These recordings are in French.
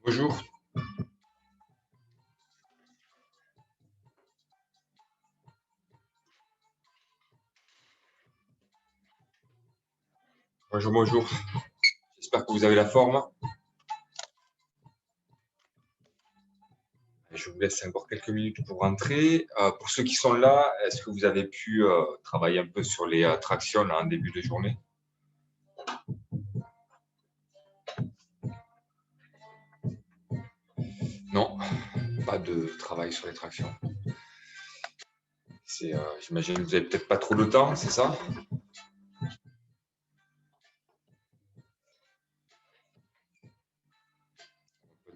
Bonjour, bonjour. J'espère que vous avez la forme. Je vous laisse encore quelques minutes pour rentrer. Pour ceux qui sont là, est-ce que vous avez pu travailler un peu sur les tractions là, en début de journée? Non, pas de travail sur les tractions. J'imagine que vous n'avez peut-être pas trop de temps, c'est ça?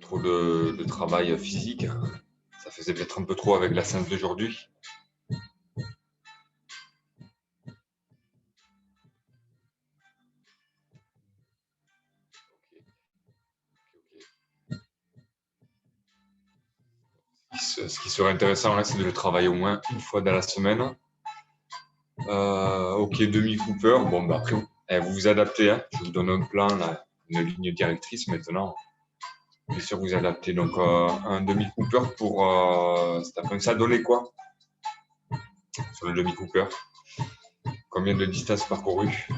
Trop de travail physique. Ça faisait peut-être un peu trop avec la séance d'aujourd'hui. Ce qui serait intéressant, là, c'est de le travailler au moins une fois dans la semaine. Ok, demi-Cooper. Bon, bah après, vous vous adaptez. Hein. Je vous donne un plan, là, une ligne directrice maintenant. Bien sûr, vous adaptez. Donc, un demi-Cooper pour. Ça donnait quoi sur le demi-Cooper? Combien de distance parcourue?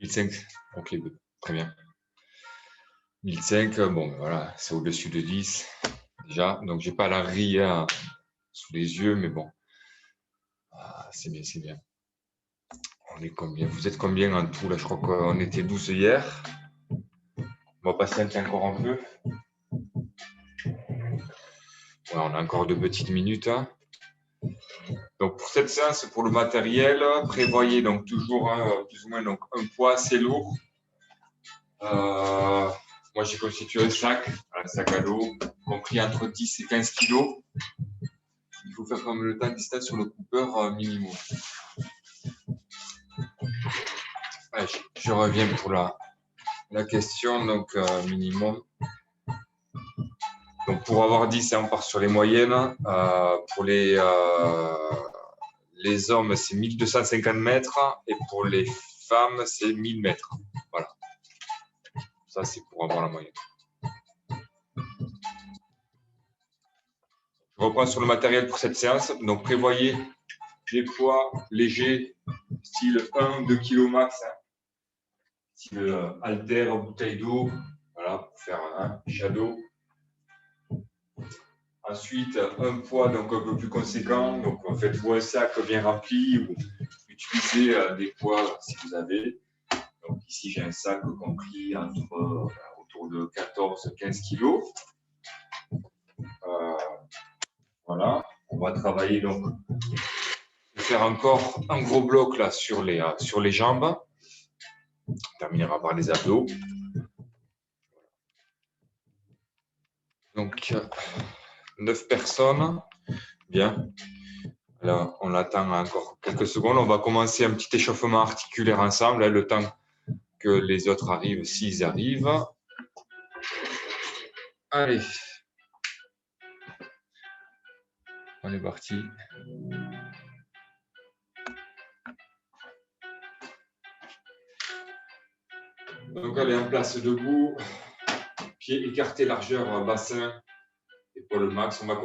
1005. Ok, très bien. 1005, bon, voilà, c'est au-dessus de 10 déjà. Donc, j'ai pas la grille sous les yeux, mais bon, c'est bien, c'est bien. On est combien? Vous êtes combien en tout là? Je crois qu'on était 12 hier. On va patienter encore un peu. Ouais, on a encore de petites minutes. Hein. Donc pour cette séance, pour le matériel, prévoyez donc toujours plus ou moins donc, un poids assez lourd. Moi j'ai constitué un sac à dos, compris entre 10 et 15 kilos. Il faut faire comme le temps de distance sur le Cooper minimum. Ouais, je reviens pour la question, donc minimum. Donc pour avoir 10, on part sur les moyennes. Pour les hommes, c'est 1250 mètres et pour les femmes, c'est 1000 mètres. Voilà. Ça, c'est pour avoir la moyenne. Je reprends sur le matériel pour cette séance. Donc prévoyez des poids légers, style 1-2 kg max. Hein. Style haltère, bouteille d'eau. Voilà, pour faire un shadow. Ensuite, un poids donc un peu plus conséquent. Donc, faites-vous un sac bien rempli ou utilisez des poids si vous avez. Donc, ici, j'ai un sac compris entre autour de 14-15 kg. Voilà, on va travailler donc faire encore un gros bloc là sur les jambes. On terminera par les abdos. Donc, 9 personnes. Bien. Là, on attend encore quelques secondes. On va commencer un petit échauffement articulaire ensemble, le temps que les autres arrivent, s'ils arrivent. Allez. On est parti. Donc, allez, en place debout. Pieds écartés, largeur bassin, épaule max. On va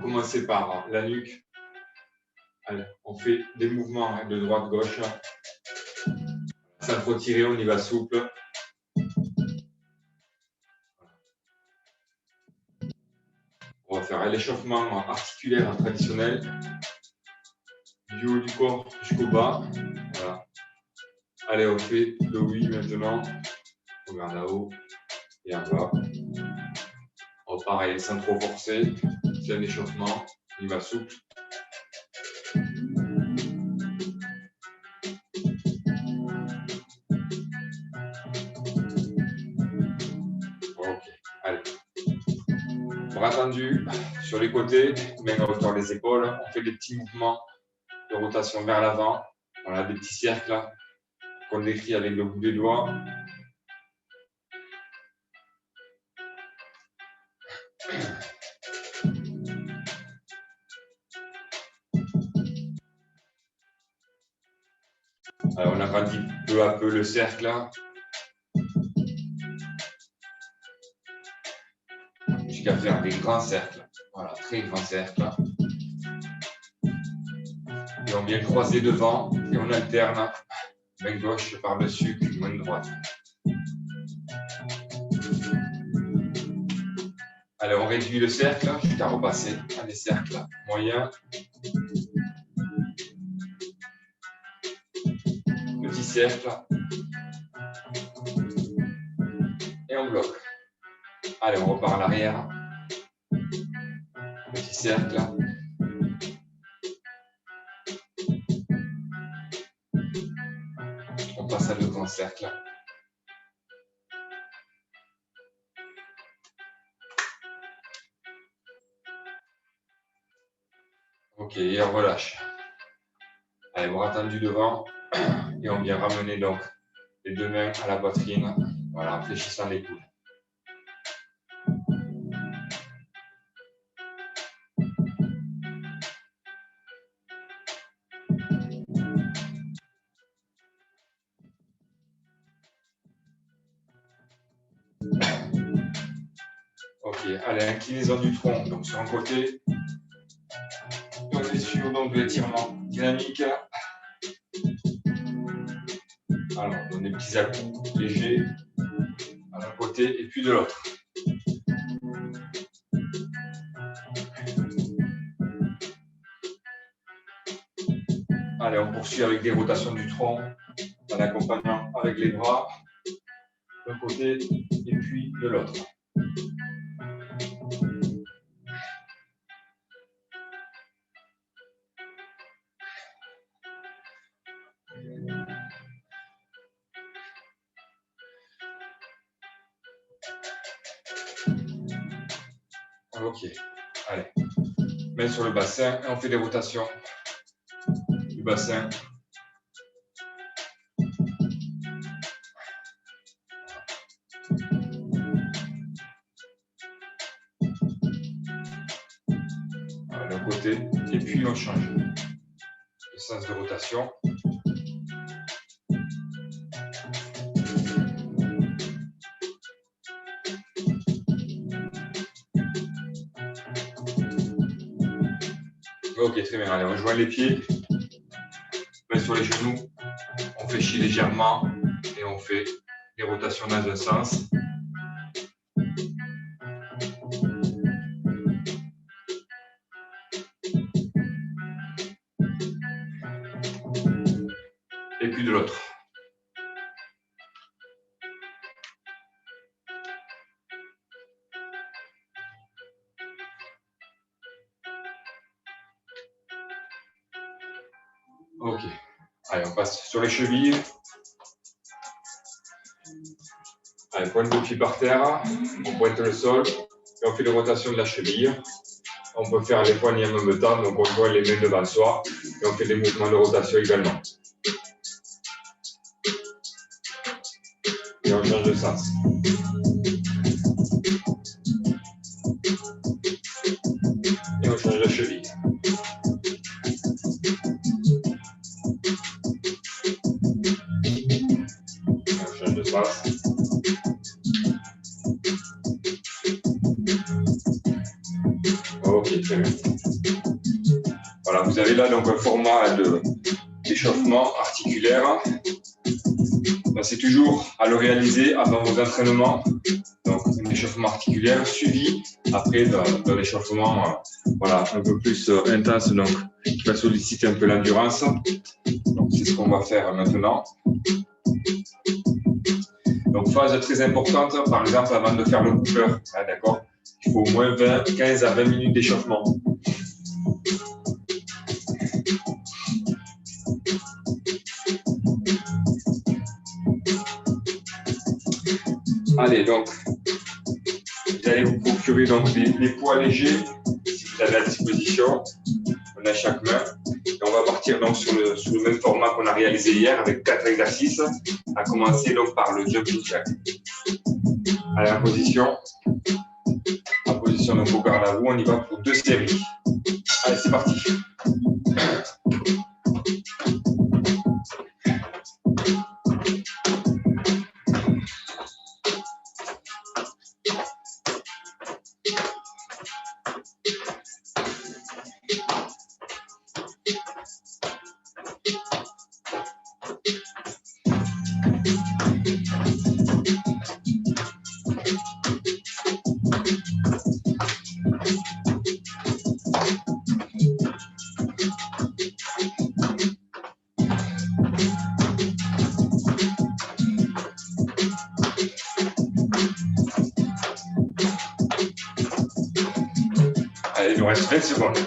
commencer par la nuque. Allez, on fait des mouvements de droite-gauche. Sans trop tirer, on y va souple. On va faire l'échauffement articulaire traditionnel. Du haut du corps jusqu'au bas. Voilà. Allez, on fait le oui maintenant. On regarde là-haut et en bas. Oh, pareil, sans trop forcer. C'est un échauffement. Il va souple. Ok, allez. Bras tendus sur les côtés, main à hauteur des épaules. On fait des petits mouvements de rotation vers l'avant. Voilà, des petits cercles qu'on décrit avec le bout des doigts. Alors, on agrandit peu à peu le cercle. Jusqu'à faire des grands cercles. Voilà, très grands cercles. Et on vient croiser devant et on alterne main gauche par-dessus, puis main droite. Allez, on réduit le cercle jusqu'à repasser à des cercles moyens. Petit cercle. Et on bloque. Allez, on repart en arrière. Petit cercle. On passe à deux grands cercles. Ok, et on relâche. Allez, bras tendus devant. Et on vient ramener donc les deux mains à la poitrine. Voilà, en fléchissant les coudes. Ok, allez, inclinaison du tronc, donc sur un côté. On est sur donc de l'étirement dynamique. Alors, on donne des petits à-coups légers à l'un côté et puis de l'autre. Allez, on poursuit avec des rotations du tronc en accompagnant avec les bras d'un côté et puis de l'autre. Ok, allez. Main sur le bassin et on fait des rotations du bassin. D'un côté et puis on change le sens de rotation. Ok, très bien. Allez, on joint les pieds, main sur les genoux, on fléchit légèrement et on fait des rotations dans un sens. Et puis de l'autre. Ok. Allez, on passe sur les chevilles. Allez, pointe de pied par terre. On pointe le sol. Et on fait les rotations de la cheville. On peut faire les poignets en même temps. Donc, on joint les mains devant soi. Et on fait des mouvements de rotation également. Et on change de sens. Et on change de cheville. On change de sens. Ok, très bien. Voilà, vous avez là donc un format d'échauffement articulaire. C'est toujours à le réaliser avant vos entraînements. Donc, un échauffement articulaire suivi après d'un échauffement voilà, un peu plus intense, donc qui va solliciter un peu l'endurance. Donc, c'est ce qu'on va faire maintenant. Donc, phase très importante, par exemple, avant de faire le coupeur. Ah, d'accord. Il faut au moins 15 à 20 minutes d'échauffement. Allez, donc, vous allez vous procurer donc des poids légers, si vous avez à disposition. On a chaque main. Et on va partir donc sur le même format qu'on a réalisé hier avec 4 exercices, à commencer donc par le jumping jack. Allez, en position donc au garde à vous, on y va pour 2 séries. Allez, c'est parti. reste 20 secondes.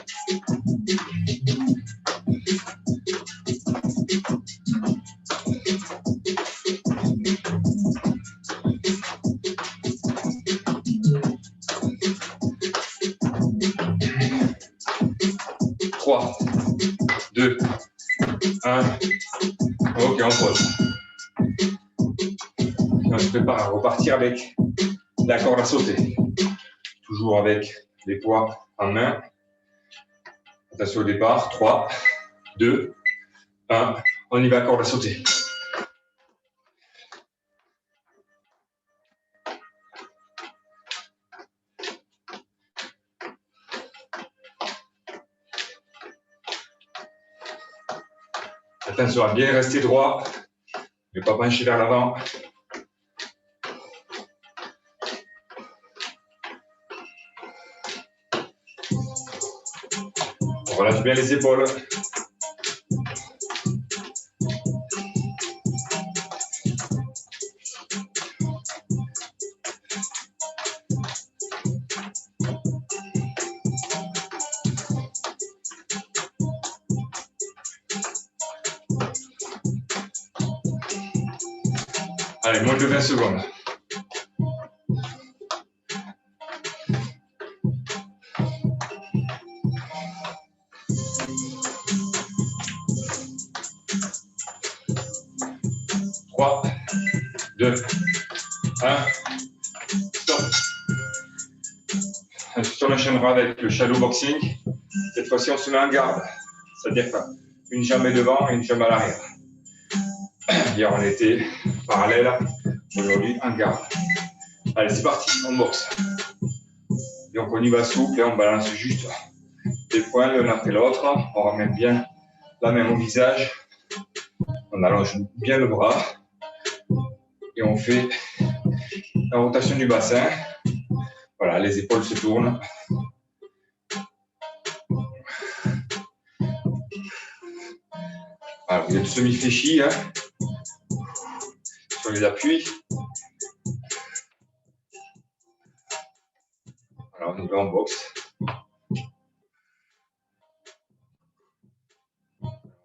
Trois, 2, 1. Ok, on pose. On se prépare à repartir avec la corde à sauter. Toujours avec les poids en main. Attention au départ. 3, 2, 1. On y va, corde à sauter. Attention à bien rester droit. Ne pas pencher vers l'avant. On relâche bien les épaules. Allez, moins de 20 secondes. Trois, 2, 1. Stop. Ensuite, on enchaînera avec le shadow boxing. Cette fois-ci, on se met en garde. C'est-à-dire qu'une jambe est devant et une jambe à l'arrière. Hier, on était parallèle. Aujourd'hui, en garde. Allez, c'est parti, on boxe. Donc, on y va souple et on balance juste les poings l'un après l'autre. On ramène bien la main au visage. On allonge bien le bras. Et on fait la rotation du bassin. Voilà, les épaules se tournent. Alors, vous êtes semi-fléchi hein, sur les appuis. Alors, on y va en boxe.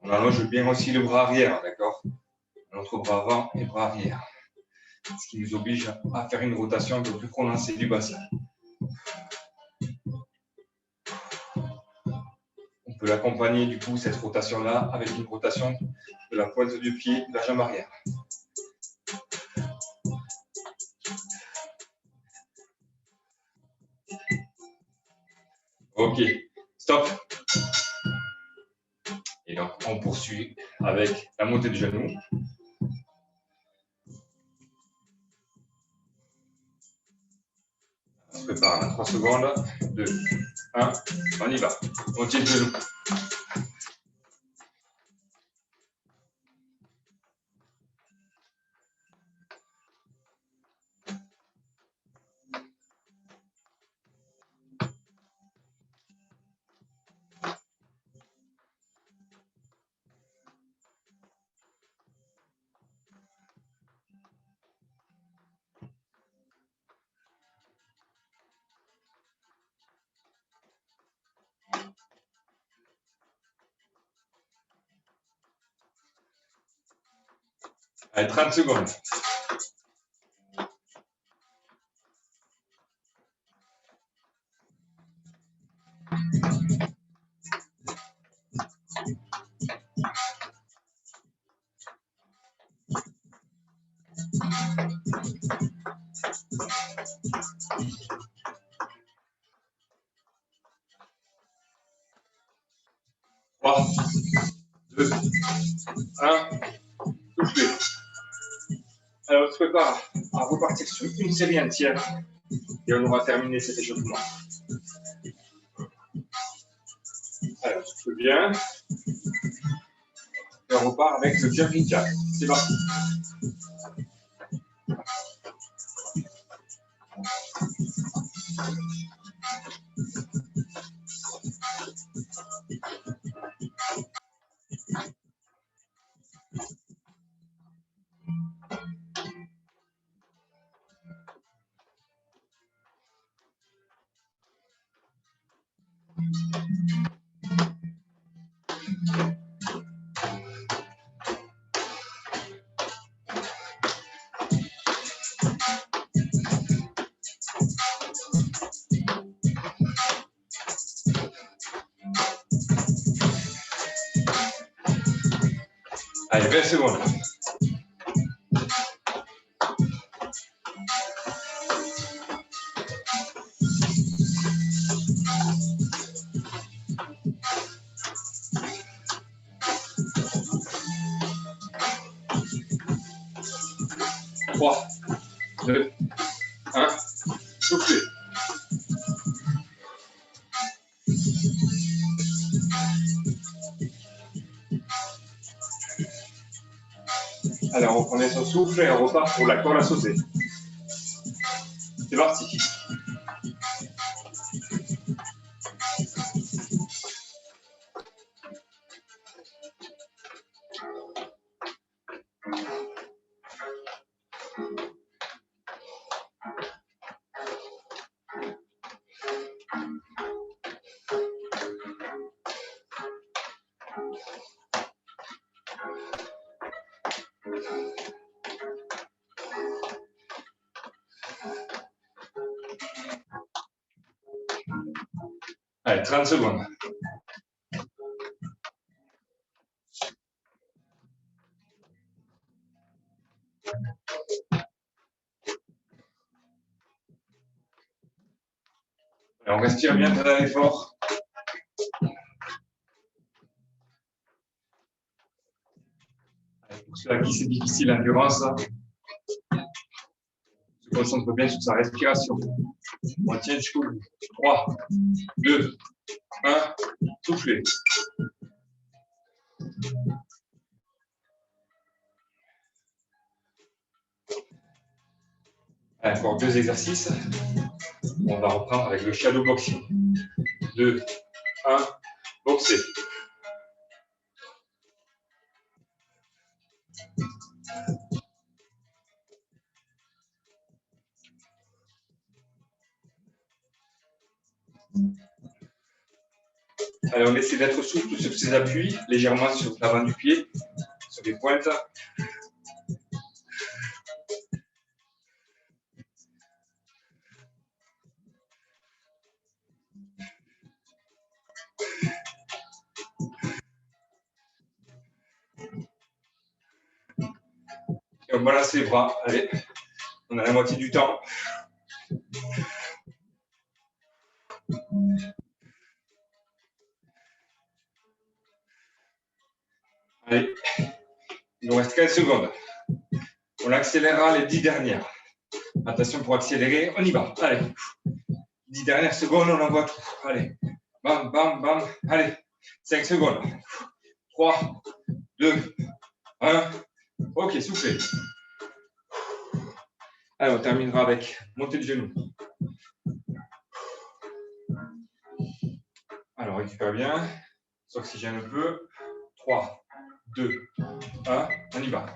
On allonge bien aussi le bras arrière, d'accord? Notre bras avant et bras arrière. Ce qui nous oblige à faire une rotation un peu plus prononcée du bassin. On peut l'accompagner du coup, cette rotation-là, avec une rotation de la pointe du pied, de la jambe arrière. Ok, stop. Et donc, on poursuit avec la montée du genou. On se prépare à 3 secondes. 2, 1, on y va. On tient le genou. Allez, 30 secondes. Trois, 2, 1, soufflez. Alors, on se prépare à repartir sur une série entière et on aura terminé cet échauffement. Alors, souffle bien. Et on repart avec le jumping jack. C'est parti. Allez, 20 secondes. Trois, 2, 1, soufflez. Allez, on reprend son souffle et on repart pour la corde à sauter. C'est parti. Allez, 30 secondes. Et on respire bien pendant l'effort. Pour ceux à qui c'est difficile l'endurance, se concentre bien sur sa respiration. On tient jusqu'au bout. 3, 2, 1, soufflez. Allez, encore 2 exercices. On va reprendre avec le shadow boxing. 2, 1, boxer. Allez, on essaie d'être souple sur ses appuis, légèrement sur l'avant du pied, sur les pointes. Et on balance les bras. Allez, on a la moitié du temps. Allez, il nous reste 15 secondes. On accélérera les 10 dernières. Attention pour accélérer, on y va. Allez, 10 dernières secondes, on envoie tout. Allez, bam, bam, bam. Allez, 5 secondes. 3, 2, 1. Ok, soufflez. Allez, on terminera avec montée de genou. Alors, récupère bien. S'oxygène un peu. 3, 2, 1. On y va.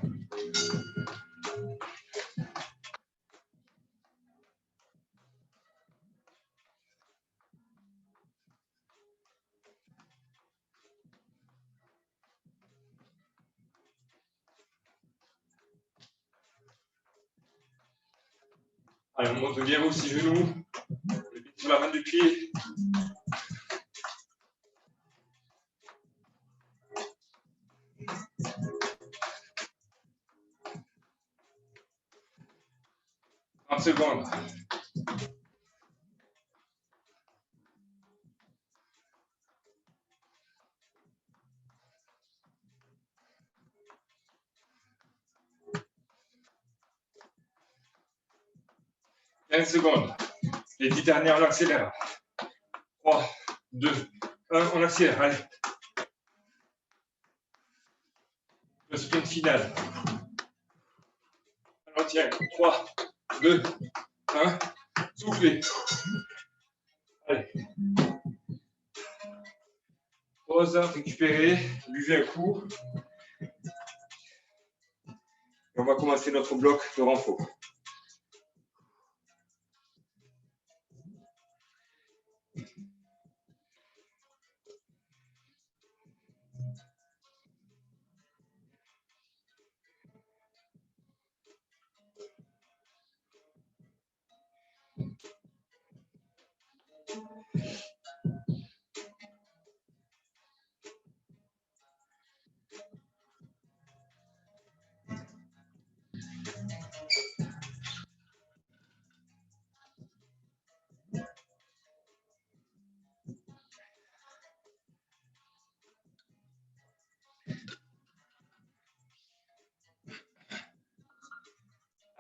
Allez, on monte bien aussi genoux. Le pied sur la main du pied. En secondes. Secondes. Les 10 dernières, on accélère. 3, 2, 1, on accélère. Allez. Le sprint final. Alors, tiens. 3, 2, 1. Soufflez. Allez. Pause, récupérez. Buvez un coup. Et on va commencer notre bloc de renfort.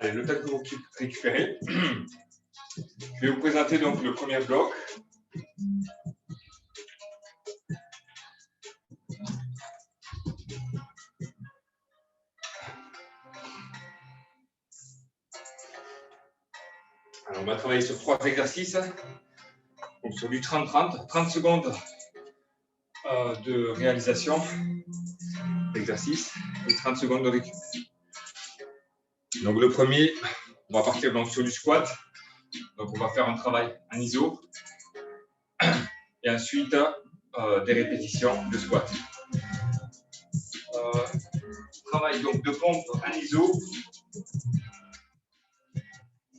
Allez, le temps que vous récupérez, je vais vous présenter donc le premier bloc. Alors, on va travailler sur 3 exercices. Donc, sur du 30-30, 30 secondes de réalisation d'exercice et 30 secondes de récup. Donc, le premier, on va partir donc sur du squat. Donc, on va faire un travail en iso et ensuite des répétitions de squat. Travail donc de pompe en iso.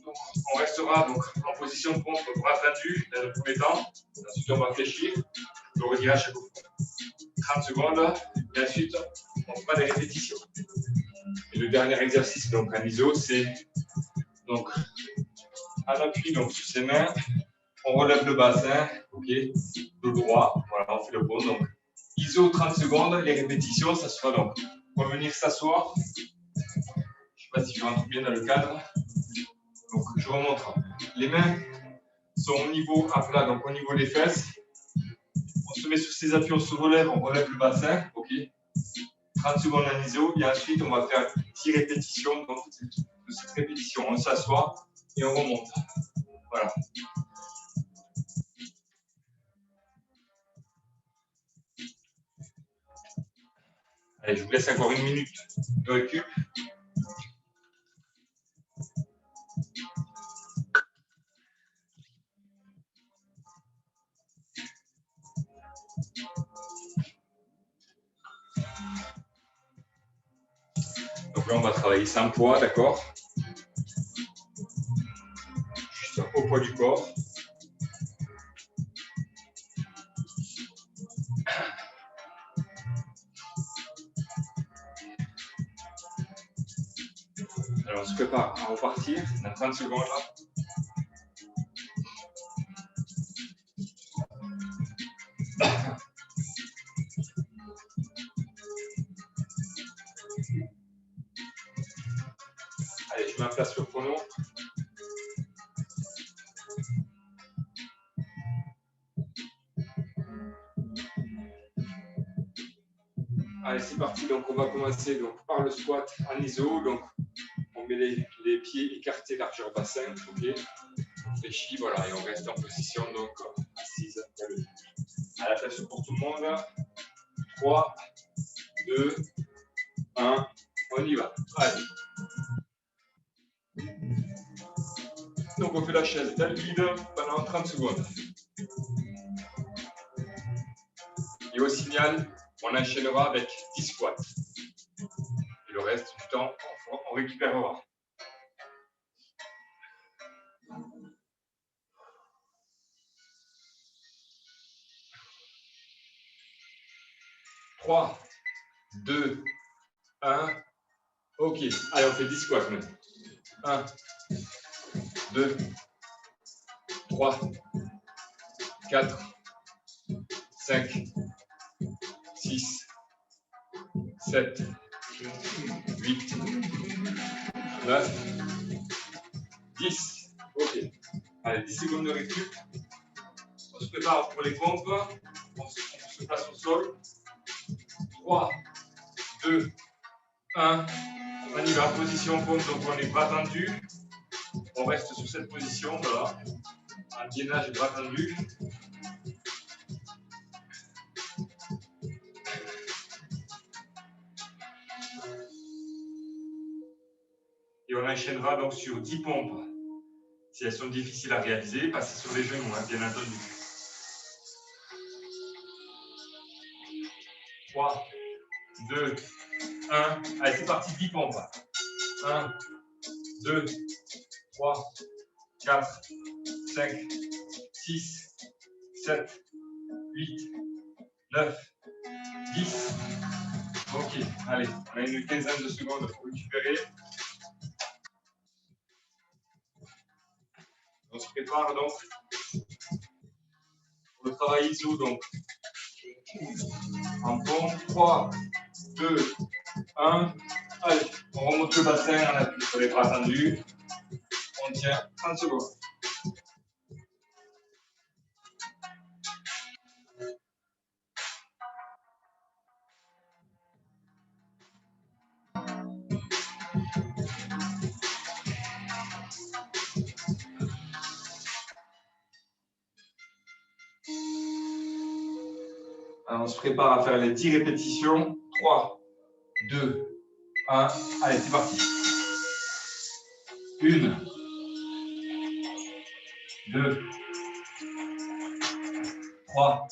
Donc, on restera donc en position pompe bras tendu dans le premier temps. Ensuite, on va fléchir. Je le redirai à chaque fois. 30 secondes et ensuite, on fera des répétitions. Et le dernier exercice donc en iso, c'est donc en appui donc sur ses mains, on relève le bassin, ok, le droit, voilà, on fait le pont. Donc iso 30 secondes, les répétitions, ça sera donc revenir s'asseoir. Je ne sais pas si je rentre bien dans le cadre. Donc je remonte. Les mains sont au niveau à plat, donc au niveau des fesses. On se met sur ses appuis, on se relève, on relève le bassin, ok. 30 secondes en iso et ensuite on va faire 10 répétitions. Donc, de cette répétition, on s'assoit et on remonte. Voilà. Allez, je vous laisse encore 1 minute de récup. Donc là, on va travailler sans poids, d'accord? Juste au poids du corps. Alors, on se prépare à repartir dans 30 secondes. Là. Allez, je mets en place le chrono. Allez, c'est parti. Donc, on va commencer donc, par le squat en iso. Donc, on met les pieds écartés largeur bassin. Ok. On fléchit, voilà, et on reste en position donc assise. À la place pour tout le monde. 3, 2, 1. On y va. Allez. Donc, on fait la chaise dans le vide pendant 30 secondes. Et au signal, on enchaînera avec 10 squats. Et le reste du temps, on récupérera. « 3, 2, 1. Ok. Allez, on fait 10 squats maintenant. 1, 2, 3, 4, 5, 6, 7, 8, 9, 10. Ok. Allez, 10 secondes de récup. On se prépare pour les pompes. On se place au sol. 3, 2, 1. On y va en position pompe, donc on est bras tendus. On reste sur cette position, voilà. Un gainage et bras tendus. Et on enchaînera donc sur 10 pompes. Si elles sont difficiles à réaliser, passez sur les genoux, hein, bien entendu. 3, 2, 1. Allez, c'est parti, 10 pompes. 1, 2, 3, 4, 5, 6, 7, 8, 9, 10. Ok, allez, on a une quinzaine de secondes pour récupérer. On se prépare donc pour le travail iso. Donc, en pompe, 3, 2, 1. Allez, on remonte le bassin, on appuie sur les bras tendus. On tient 30 secondes. Alors, on se prépare à faire les 10 répétitions. 3, 2, 1. Allez, c'est parti. 1, 2, 3,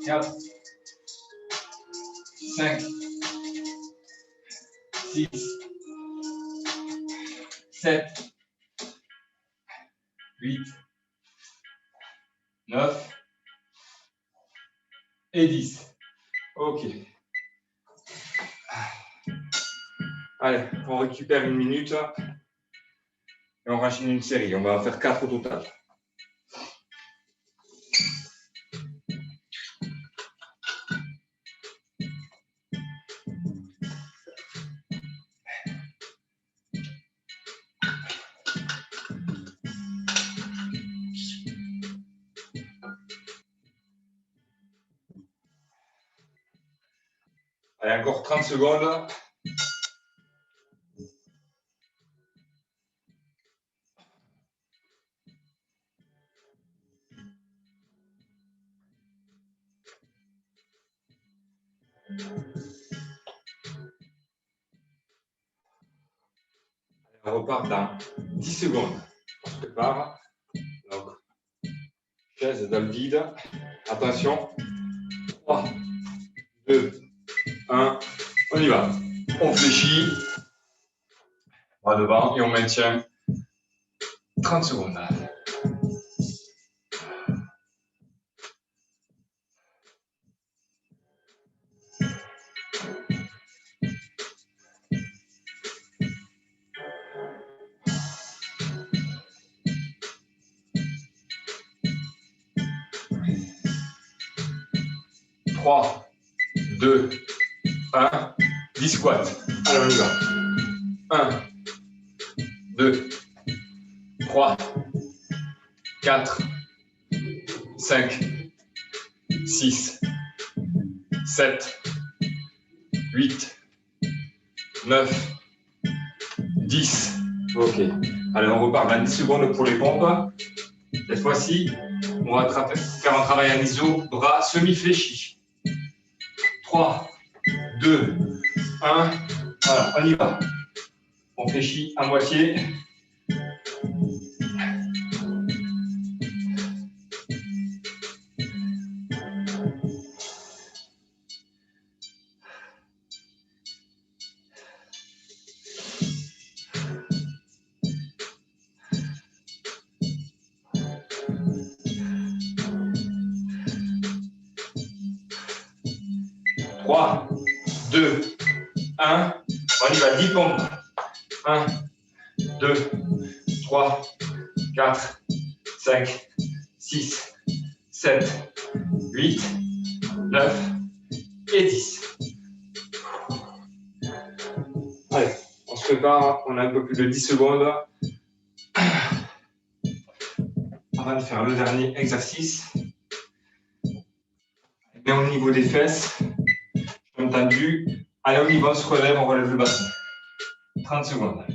4, 5, 6, 7, 8, 9 et 10. Ok. Allez, on récupère une minute et on enchaîne une série. On va faire 4 au total. Allez, encore 30 secondes. On repart dans 10 secondes. On se prépare. Donc, chaise dans le vide. Attention. 3, 2, 1. On y va. On fléchit. Bras devant et on maintient 30 secondes. 3, 2, 1. 10 squats. Allez, on y va. 1, 2, 3, 4, 5, 6, 7, 8, 9, 10. Ok. Allez, on repart dans 10 secondes pour les pompes. Cette fois-ci, on va faire un travail en iso, bras semi-fléchis. 3, 2, 1. Voilà, on y va. On fléchit à moitié. Trois, 2, 1. On y va, 10 pompes. 1, 2, 3, 4, 5, 6, 7, 8, 9 et 10. Allez, on se prépare, on a un peu plus de 10 secondes avant de faire le dernier exercice. Et au niveau des fesses, comme tendu. Allez, on y va, on se relève, on relève le bassin. 30 secondes.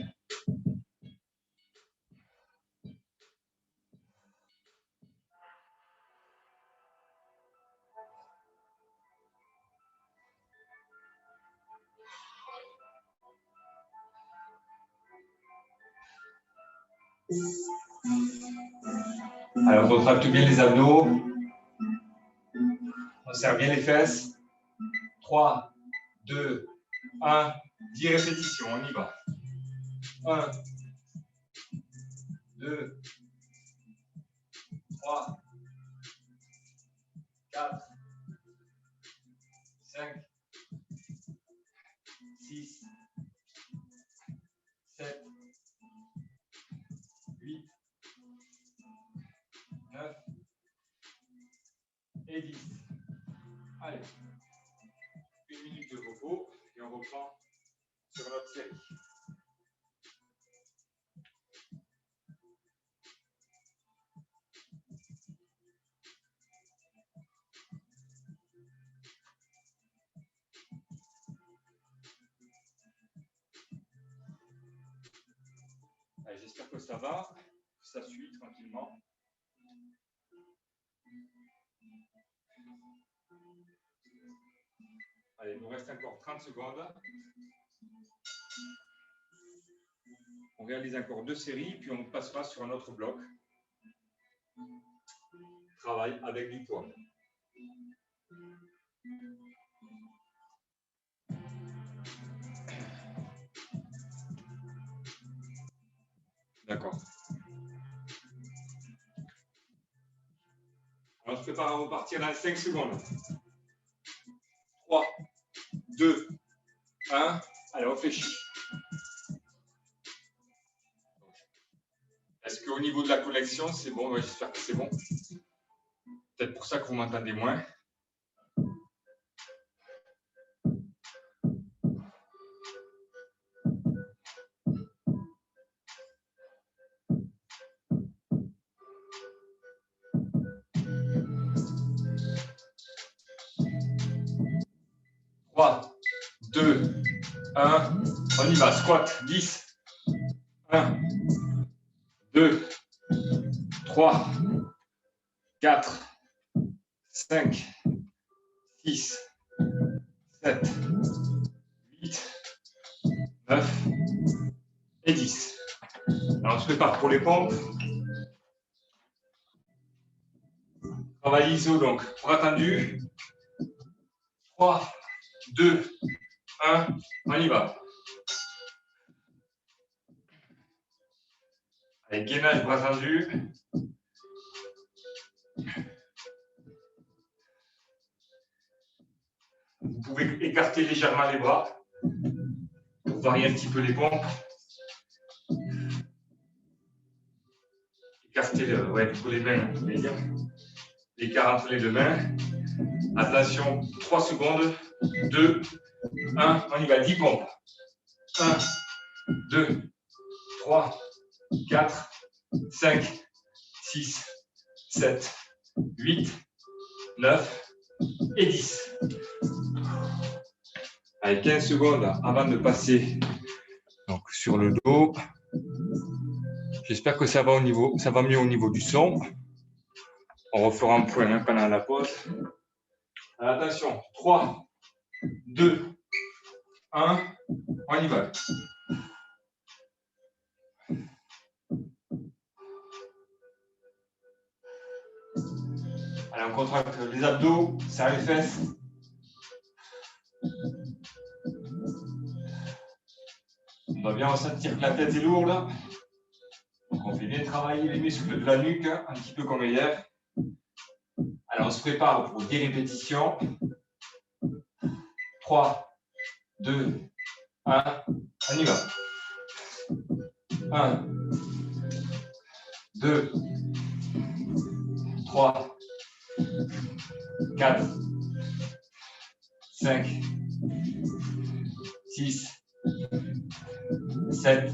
Allez, on contracte bien les abdos. On serre bien les fesses. 3, 2, 1. 10 répétitions, on y va. 1, 2, 3, 4, 5, 6, 7, 8, 9 et 10. Allez, une minute de repos et on reprend. reprend sur notre série. J'espère que ça va, que ça suit tranquillement. Allez, il nous reste encore 30 secondes. On réalise encore 2 séries, puis on passera sur un autre bloc. Travail avec du poids. D'accord. Alors, on se prépare à repartir dans 5 secondes. 3, 2, 1. Allez, on réfléchit. Est-ce qu'au niveau de la connexion, c'est bon? Ouais, j'espère que c'est bon. Peut-être pour ça que vous m'entendez moins. Trois, 2, 1. On y va. Squat. 10. 1, 2, 3, 4, 5, 6, 7, 8, 9 et 10. Alors, on se prépare pour les pompes. Travail ISO, donc, bras tendus. 3, 2, 1, on y va. Allez, gainage, bras tendus. Vous pouvez écarter légèrement les bras pour varier un petit peu les pompes. Écartez les mains, l'écart entre les deux mains. Attention, 3 secondes. 2, 1, on y va, 10 pompes. 1, 2, 3, 4, 5, 6, 7, 8, 9 et 10. Allez, 15 secondes avant de passer donc, sur le dos. J'espère que ça va mieux au niveau du son. On refera un point pendant la pause. Alors, attention, 3, 2, 1, on y va. Allez, on contracte les abdos, serre les fesses. On va bien ressentir que la tête est lourde. Donc on fait bien travailler les muscles de la nuque, un petit peu comme hier. Alors on se prépare pour 10 répétitions. 3, 2, 1, on y va. 1, 2, 3, 4, 5, 6, 7,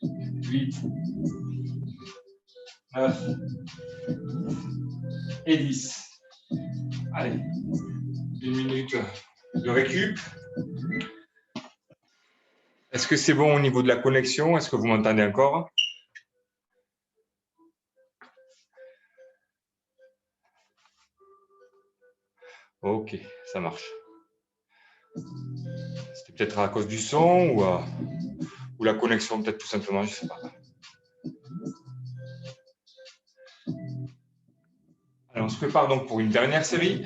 8, 9 et 10. Allez, 1 minute de récup. Est-ce que c'est bon au niveau de la connexion? Est-ce que vous m'entendez encore? Ok, ça marche. C'était peut-être à cause du son ou la connexion, peut-être tout simplement, je ne sais pas. Alors, on se prépare donc pour une dernière série.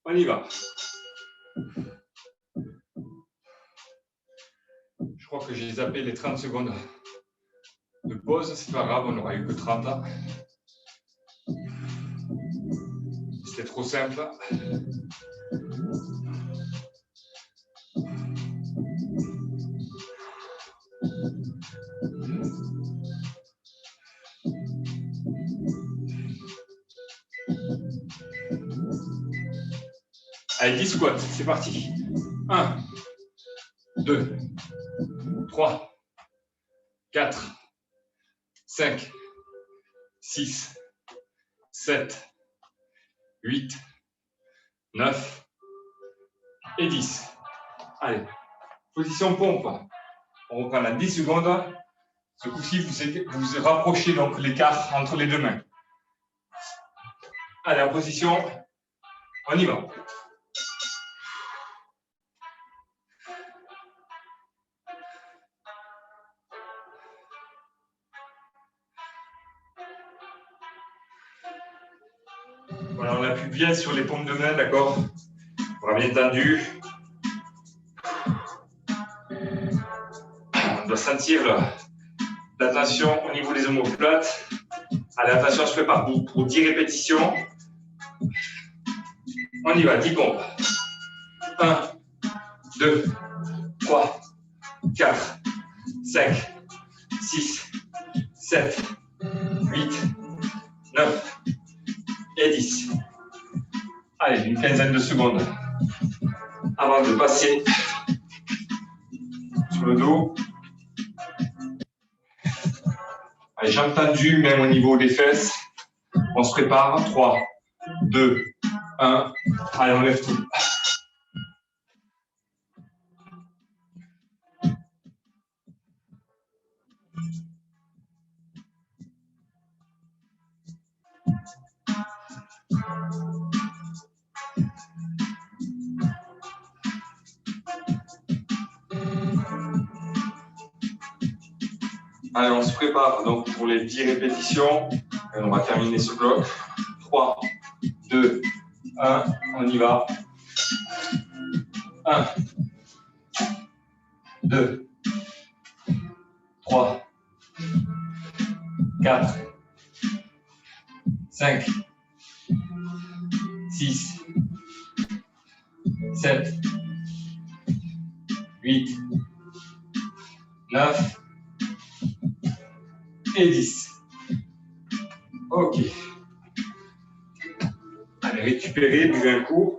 On y va. Je crois que j'ai zappé les 30 secondes de pause. C'est pas grave, on n'aura eu que 30 là. C'était trop simple. Allez, 10 squats, c'est parti. 1, 2, 3, 4, 5, 6, 7, 8, 9 et 10. Allez, position pompe. On reprend la 10 secondes. Ce coup-ci, vous rapprochez donc l'écart entre les deux mains. Allez, en position, on y va. Voilà, on appuie bien sur les paumes de main, d'accord? Bras bien tendu. On doit sentir la tension au niveau des omoplates. Allez, attention, on se prépare pour 10 répétitions. On y va, 10 pompes. 1, 2, 3, 4, 5, 6, 7, 8, 9 et 10. Allez, une quinzaine de secondes avant de passer sur le dos. Allez, jambes tendues, même au niveau des fesses. On se prépare. 3, 2, 1. Allez, on lève tout. Allez, on se prépare donc pour les 10 répétitions. Et on va terminer ce bloc. 3, 2, 1, on y va. 1, 2, 3, 4, 5, 6, 7, 8, 9 et 10. Ok. Allez, récupérez, buvez un coup.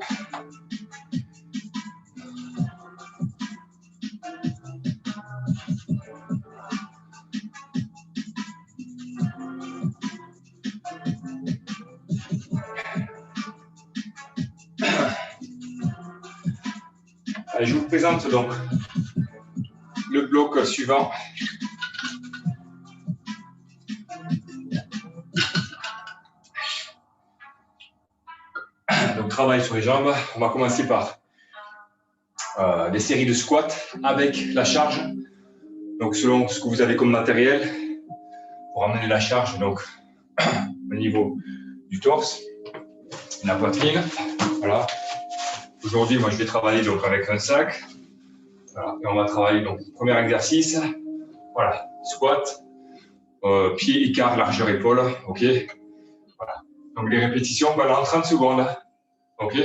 Allez, je vous présente donc le bloc suivant. Donc, travail sur les jambes. On va commencer par des séries de squats avec la charge. Donc, selon ce que vous avez comme matériel, pour amener la charge donc, au niveau du torse, la poitrine. Voilà. Aujourd'hui, moi, je vais travailler donc, avec un sac. Voilà. Et on va travailler donc, premier exercice. Voilà, squat, pied, écart, largeur, épaule. OK. Voilà. Donc, les répétitions pendant 30 secondes. OK.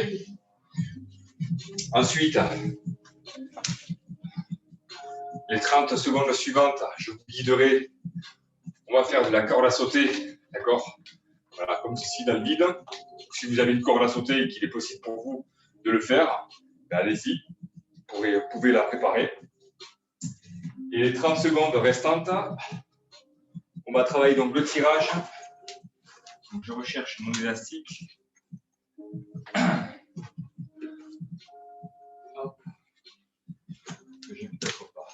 Ensuite, les 30 secondes suivantes, je vous guiderai. On va faire de la corde à sauter, d'accord? Voilà, comme ceci dans le vide. Si vous avez une corde à sauter et qu'il est possible pour vous de le faire, ben allez-y, vous pouvez la préparer. Et les 30 secondes restantes, on va travailler donc le tirage. Donc je recherche mon élastique. Hop. Que j'ai peut-être pas.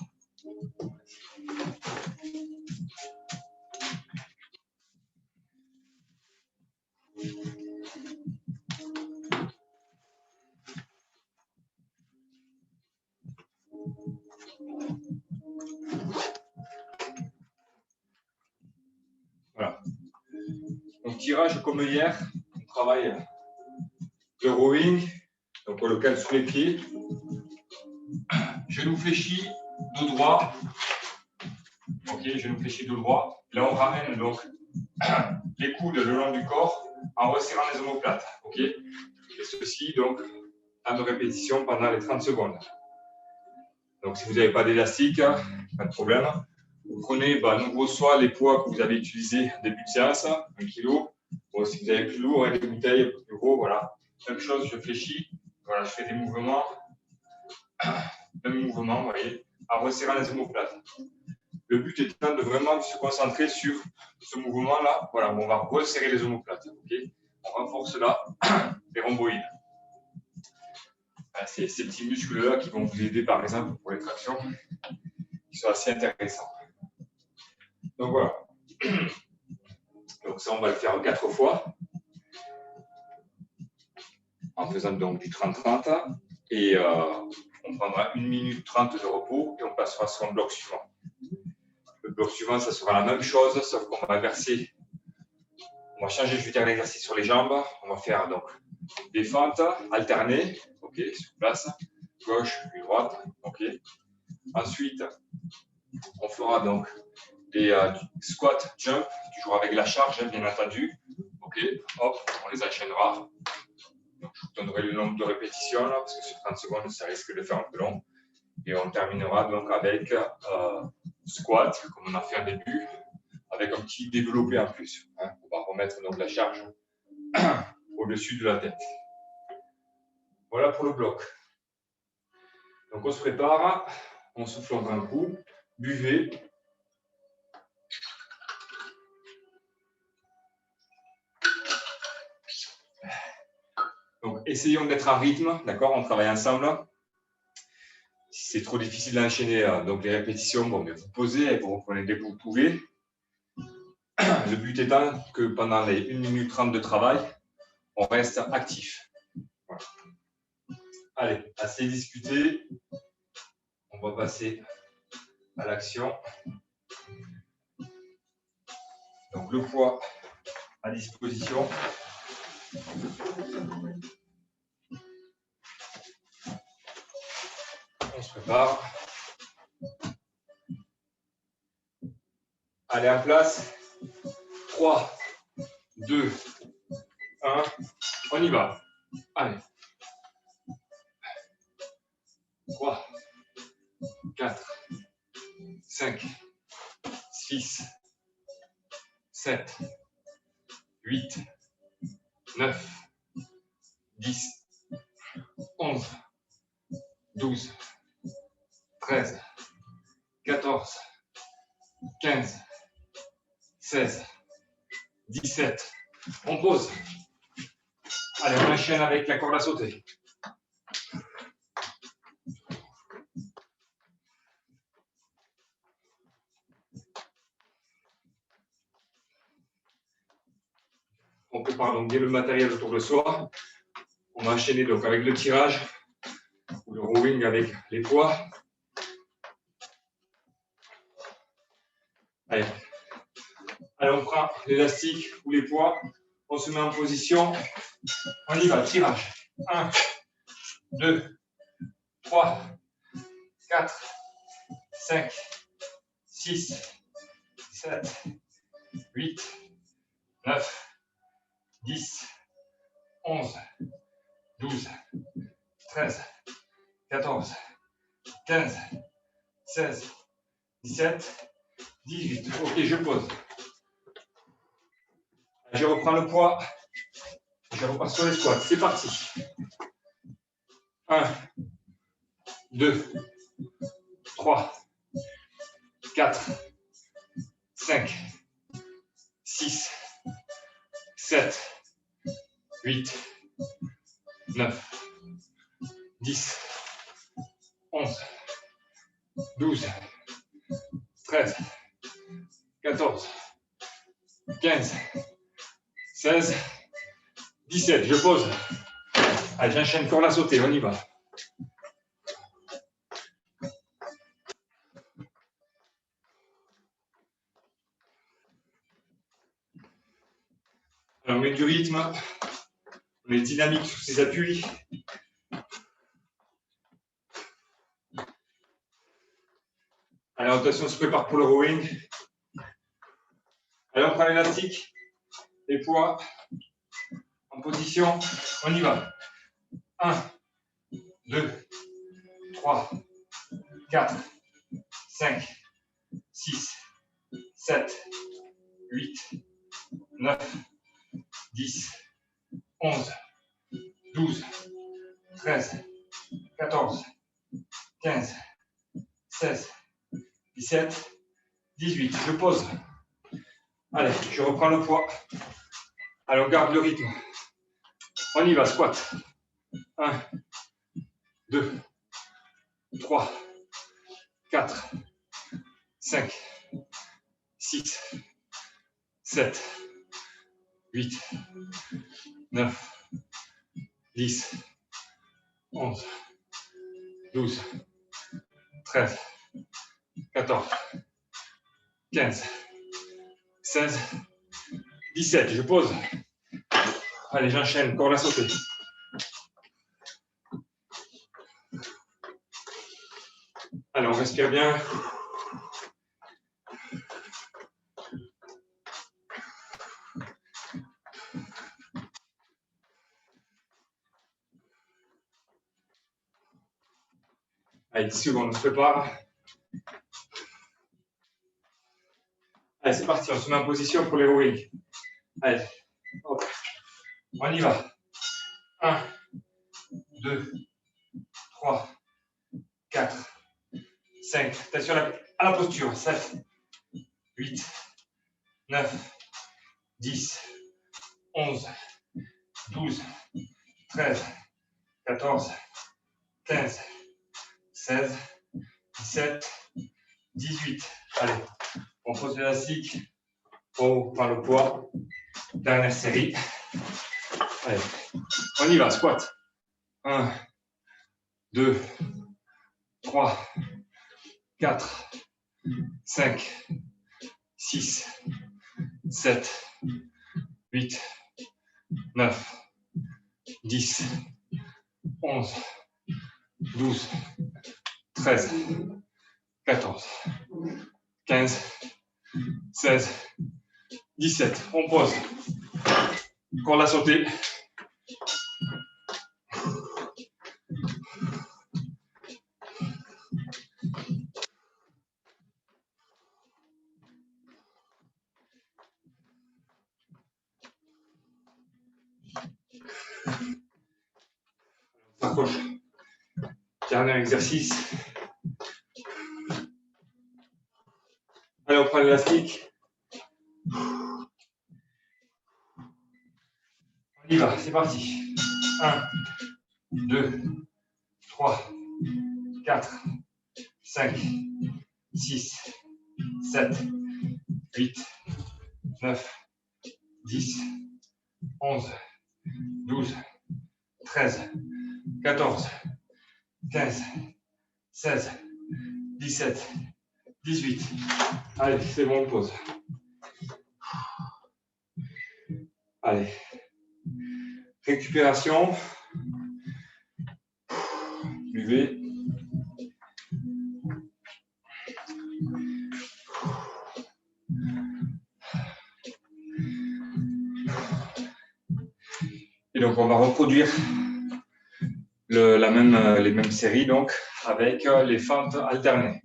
Voilà. Donc tirage comme hier, on travaille le rowing, donc on le cale sous les pieds. Genou fléchi, dos droit. Ok, genou fléchi, dos droit. Là on ramène donc les coudes le long du corps en resserrant les omoplates. Ok. Et ceci donc en de répétition pendant les 30 secondes. Donc si vous n'avez pas d'élastique, pas de problème. Vous prenez à nouveau soit les poids que vous avez utilisés en début de séance, 1 kg. Bon, si vous avez plus lourd, des bouteilles un peu plus gros, voilà. Même chose, je fléchis. Voilà, je fais des mouvements, même mouvement, vous voyez, en resserrant les omoplates. Le but étant de vraiment se concentrer sur ce mouvement-là. Voilà, on va resserrer les omoplates. Okay, on renforce là les rhomboïdes. Voilà, c'est ces petits muscles-là qui vont vous aider, par exemple, pour les tractions, qui sont assez intéressants. Donc voilà. Donc ça, on va le faire 4 fois, en faisant donc du 30-30. Et on prendra 1 minute 30 de repos et on passera sur un bloc suivant. Le bloc suivant, ça sera la même chose, sauf qu'on va inverser. On va changer, je vais dire, l'exercice sur les jambes. On va faire donc des fentes alternées, ok, sur place, gauche puis droite, ok. Ensuite, on fera donc des squats, jump, toujours avec la charge, bien entendu, ok. Hop, on les enchaînera. Donc, je vous donnerai le nombre de répétitions là, parce que sur 30 secondes, ça risque de faire un peu long. Et on terminera donc avec squat, comme on a fait au début, avec un petit développé en plus. Hein. On va remettre donc la charge au-dessus de la tête. Voilà pour le bloc. Donc on se prépare, on souffle un coup, buvez. Donc essayons d'être en rythme, d'accord, on travaille ensemble. Si c'est trop difficile d'enchaîner donc les répétitions, bon, mais vous posez et vous reprenez dès que vous pouvez. Le but étant que pendant les 1 minute 30 de travail, on reste actif. Voilà. Allez, assez discuté. On va passer à l'action. Donc le poids à disposition. On se prépare. Allez, en place. 3, 2, 1. On y va. Allez. 3, 4, 5, 6, 7, 8, 9, 10, 11, 12, 13, 14, 15, 16, 17. On pose. Allez, on enchaîne avec la corde à sauter. On prépare donc bien le matériel autour de soi. On va enchaîner donc avec le tirage ou le rowing avec les poids. Allez, on prend l'élastique ou les poids. On se met en position. On y va, tirage. 1, 2, 3, 4, 5, 6, 7, 8, 9, 10, 11, 12, 13, 14, 15, 16, 17, 18. Ok, je pose. Je reprends le poids. Je repars sur les squats. C'est parti. 1, 2, 3, 4, 5, 6, 7, 8, 9, 10, 11, 12, 13, 14, 15, 16, 17. Je pose. Allez, j'enchaîne corde à sauter. On y va. Alors, on met du rythme. On est dynamique sous ses appuis. Allez, attention, on se prépare pour le rowing. Allez, on prend l'élastique, les poids, en position, on y va. 1, 2, 3, 4, 5, 6, 7, 8, 9, 10, 11, 12, 13, 14, 15, 16, 17, 18. Je pose. Allez, je reprends le poids. Allez, on garde le rythme. On y va, squat. 1, 2, 3, 4, 5, 6, 7, 8, 9, 10, 11, 12, 13, 14, 15, 16, 17. Je pose. Allez, j'enchaîne. Corde à sauter. Allez, on respire bien. Allez, 10 secondes, on se prépare. Allez, c'est parti, on se met en position pour les rowing. Allez, hop, on y va. 1, 2, 3, 4, 5. Attention à la posture. 7, 8, 9, 10, 11, 12, 13, 14, 15, 16, 17, 18. Allez, on pose l'élastique. On prend le poids. Dernière série. Allez, on y va, squat. 1, 2, 3, 4, 5, 6, 7, 8, 9, 10, 11, 12, 13, 14, 15, 16, 17. On pose. Corde à sauter. On s'accroche. Dernier exercice. Allez, on prend l'élastique. On y va, c'est parti. 1, 2, 3, 4, 5, 6, 7, 8, 9, 10, 11, 12, 13, 14, 15, 16, 17, 18. Allez, c'est bon, on pose. Allez. Récupération. Buvez. Et donc, on va reproduire les mêmes séries donc, avec les fentes alternées.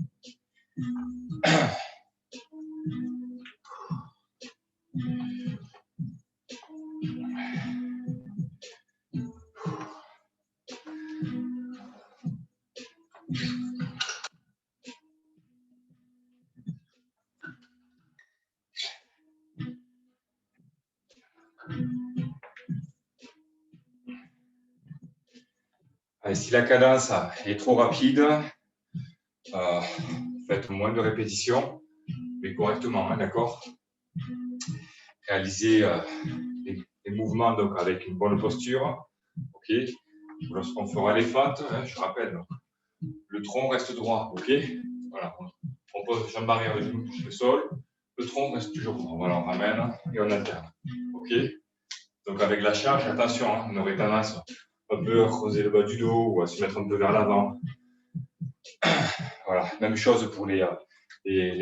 Allez, si la cadence est trop rapide, faites moins de répétitions, mais correctement, hein, d'accord? Réalisez les mouvements donc, avec une bonne posture. Ok. Lorsqu'on fera les fentes, hein, je rappelle, donc, le tronc reste droit. Ok. Voilà. On pose jambe arrière, le genou touche le sol. Le tronc reste toujours droit. Voilà, on ramène et on alterne. Ok. Donc avec la charge, attention, hein, on aurait tendance un peu à creuser le bas du dos ou à se mettre un peu vers l'avant. Voilà. Même chose pour les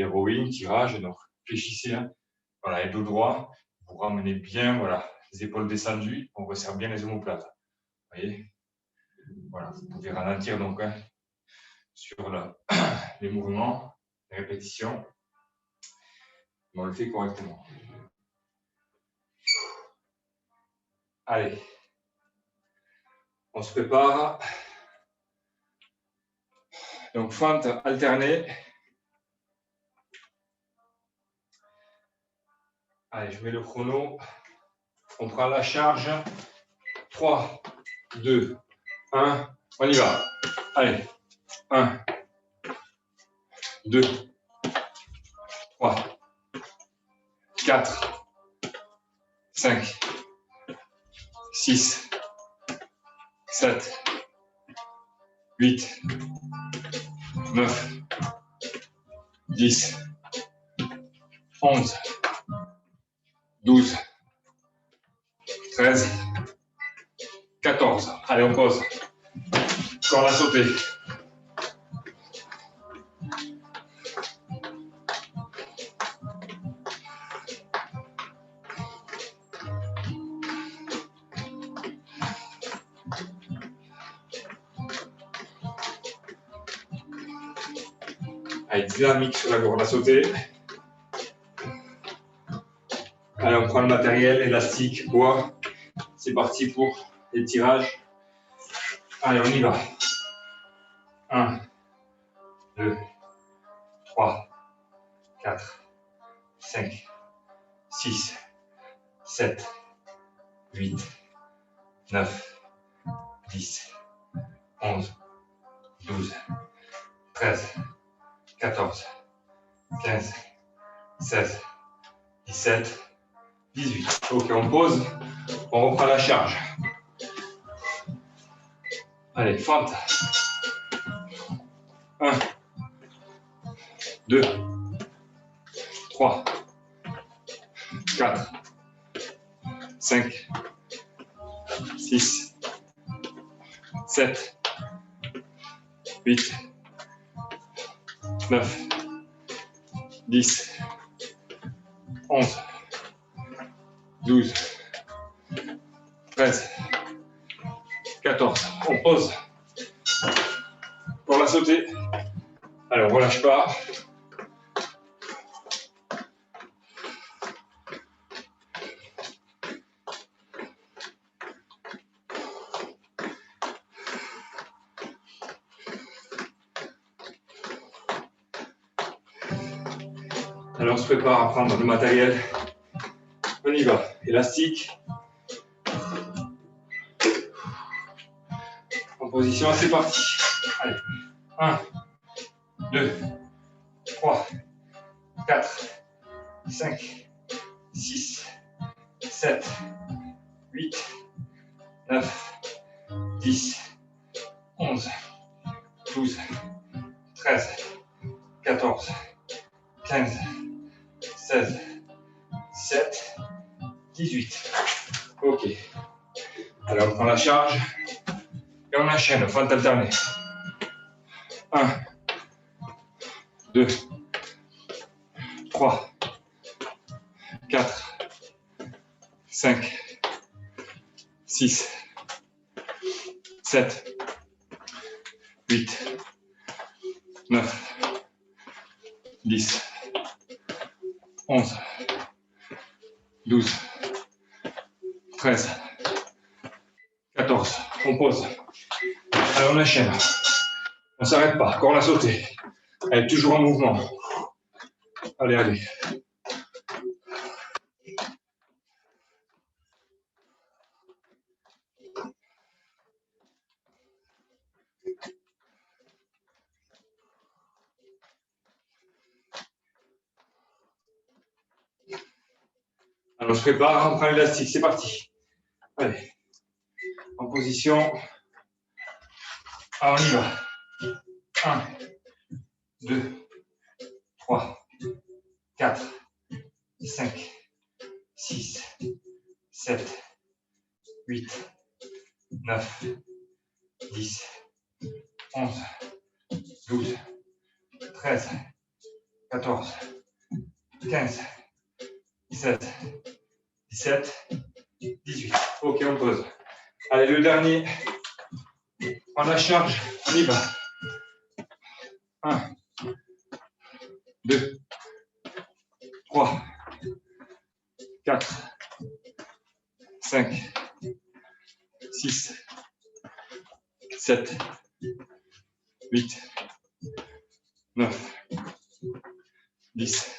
rowing, tirages. Donc fléchissez, hein. Voilà, et dos droit. Vous ramenez bien, voilà, les épaules descendues. On resserre bien les omoplates. Vous voyez. Voilà, vous pouvez ralentir donc hein, sur les mouvements, les répétitions. Mais on le fait correctement. Allez, On se prépare. Donc, fente alternée. Allez, je mets le chrono. On prend la charge. 3, 2, 1. On y va. Allez. 1, 2, 3, 4, 5, 6, 7, 8, 9, 10, 11, 12, 13, 14. Allez, on pose. Corde à sauter. Allez, dynamique sur la corde à sauter. Allez, on prend le matériel, élastique, bois. C'est parti pour les tirages. Allez, on y va. 1, 2, 3, 4, 5, 6, 7, 8, 9, 10, 11, 12, 13, 14, 15, 16, 17, 18. Ok, on pose. On reprend la charge. Allez, fente. 1, 2, 3, 4, 5, 6, 7, 8, 9, 10, 11, 12, 13, 14. On pose. Pour la sauter. Allez, on ne relâche pas. Alors, on se prépare à prendre le matériel. On y va. Élastique. En position, c'est parti. Allez. 1, 2, 3, 4, 5, 6, 7, 8, 9, 10, 11, 12, 13, 14, 15, 16, 17, 18. Ok. Alors on prend la charge et on enchaîne, fente alternée. 1, 2, 3, 4, 5, 6, 7, 8, 9, 10, 11, 12, 13, 14. On pose. Allez, on enchaîne. On ne s'arrête pas. Corde à sauter. Elle est toujours en mouvement. Allez, allez. Alors, on se prépare, on prend l'élastique. C'est parti. Allez. En position. Ah, on y va. 1, 2, 3, 4, 5, 6, 7, 8, 9, 10, 11, 12, 13, 14, 15, 17, 17, 18. Ok, on pose. Allez, le dernier. On la charge. On y va. 1, 2, 3, 4, 5, 6, 7, 8, 9, 10,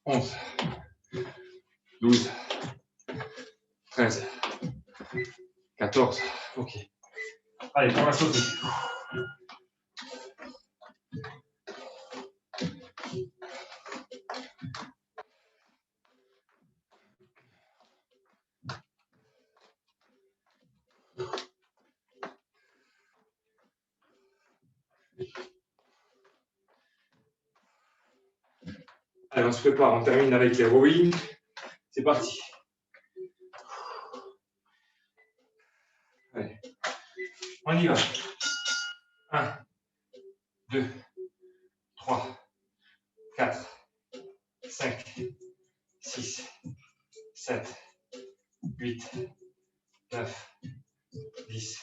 11, 12, 13, 14. Ok. Allez, on va sauter. Allez, on se prépare, on termine avec les rowing. C'est parti. Allez, on y va. 1, 2, 3, 4, 5, 6, 7, 8, 9, 10,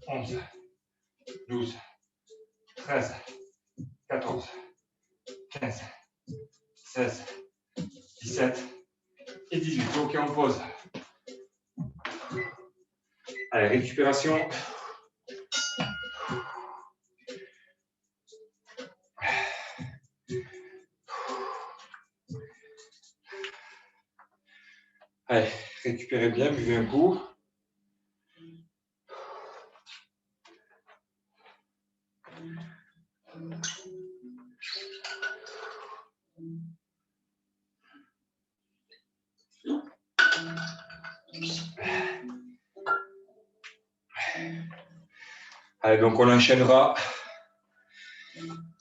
11, 12, 13, 14, 15, 16, 17 et 18. Ok, on pose. Allez, récupération. Allez, récupérez bien, buvez un coup. Allez, donc on enchaînera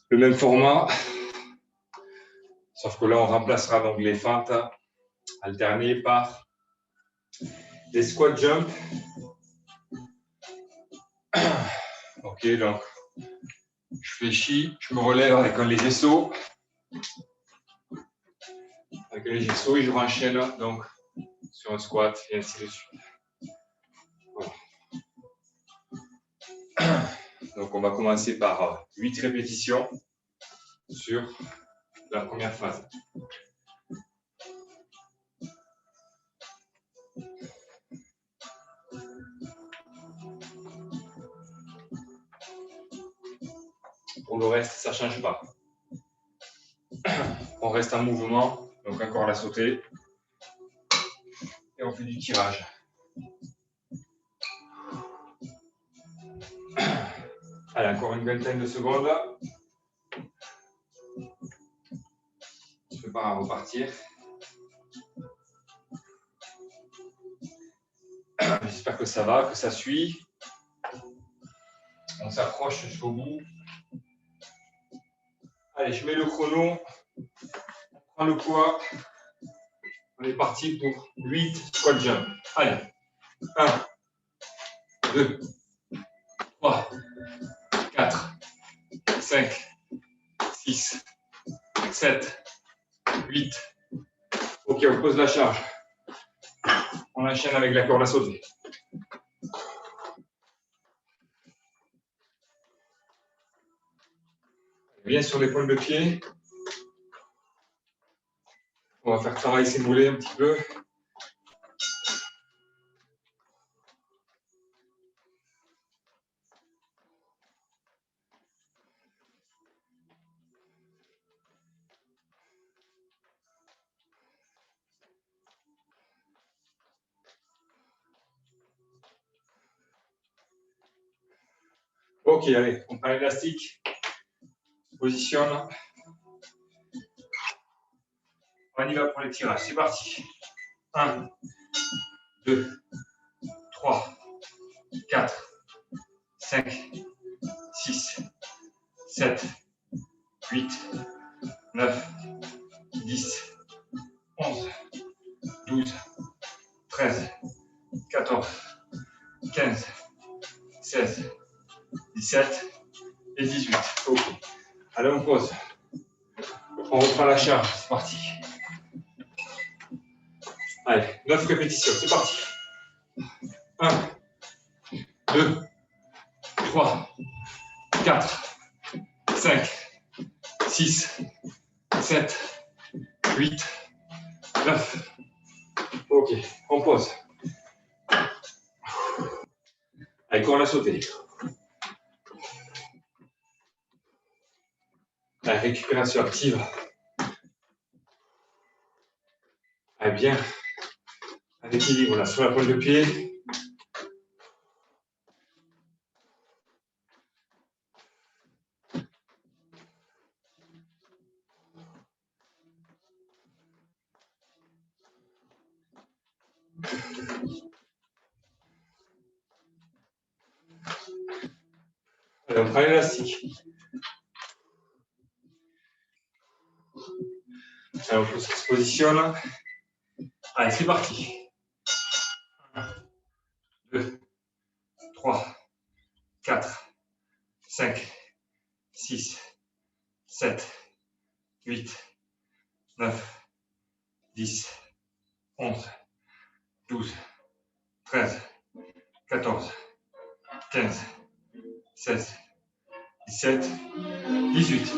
le même format, sauf que là on remplacera donc les fentes alternées par des squat jump. Ok, donc je fléchis, je me relève avec un léger saut. Avec un léger saut et je renchaîne donc sur un squat et ainsi de suite. Voilà. Donc on va commencer par 8 répétitions sur la première phase. Pour le reste, ça ne change pas. On reste en mouvement, donc encore la sauter. Et on fait du tirage. Allez, encore une vingtaine de secondes. Je ne peux pas repartir. J'espère que ça va, que ça suit. On s'approche jusqu'au bout. Allez, je mets le chrono. On prend le poids. On est parti pour 8 squat jump. Allez, 1, 2, 3, 4, 5, 6, 7, 8. Ok, on pose la charge. On enchaîne avec la corde à sauter. Bien sur l'épaule de pied. On va faire travailler ses mollets un petit peu. Ok, allez, on prend l'élastique. Positionne. On y va pour les tirages. C'est parti. 1, 2, 3, 4, 5, 6, 7, 8, 9, 10, 11, 12, 13, 14, 15, 16, 17 et 18. Ok. Allez, on pose. On reprend la charge. C'est parti. Allez, 9 répétitions. C'est parti. 1, 2, 3, 4, 5, 6, 7, 8, 9. Ok, on pose. Allez, corde à sauter. La récupération active. Allez, bien. À l'équilibre là, sur la pointe de pied. Allez, on prend l'élastique. Alors, on se positionne. Allez, c'est parti. 1, 2, 3, 4, 5, 6, 7, 8, 9, 10, 11, 12, 13, 14, 15, 16, 17, 18.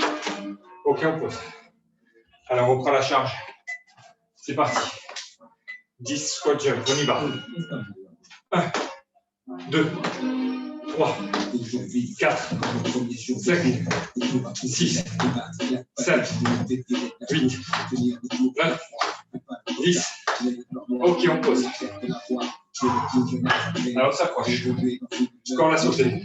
Ok, on pose. Alors, on reprend la charge. C'est parti. 10 squat jump, on y va. 1, 2, 3, 4, 5, 6, 7, 8, 9, 10. Ok, on pose. Alors, on s'approche. Encore la sauter.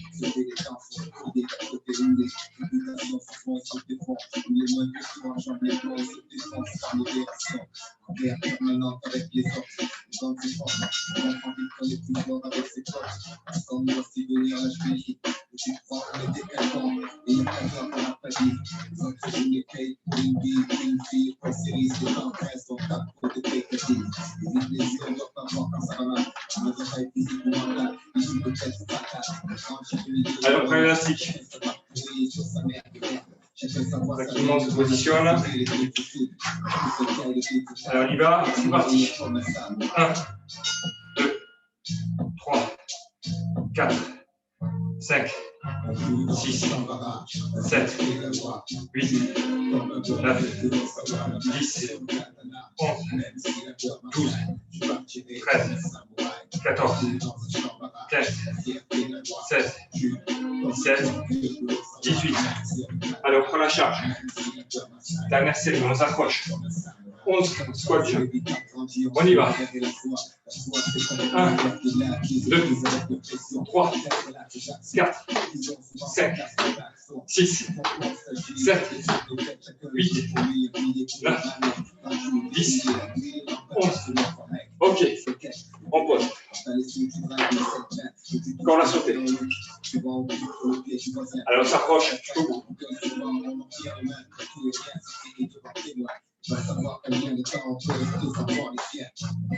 Alors, prends l'élastique. Tranquillement, on se positionne. Alors, on y va. C'est parti. 1, 2, 3, 4, 5, 6, 7, 8, 9, 10, 11, 12, 13, 14, 15, 16, 17, 18. Allez, on prend la charge. Dernière série, on s'accroche. 11 squat jump. On y va. 1, 2, 3, 4, 5, 6, 7, 8, 9, 10, 11. Ok, on pose. Encore la sauter. Alors on s'approche jusqu'au bout. Va savoir combien de temps on peut rester sans voir les siens.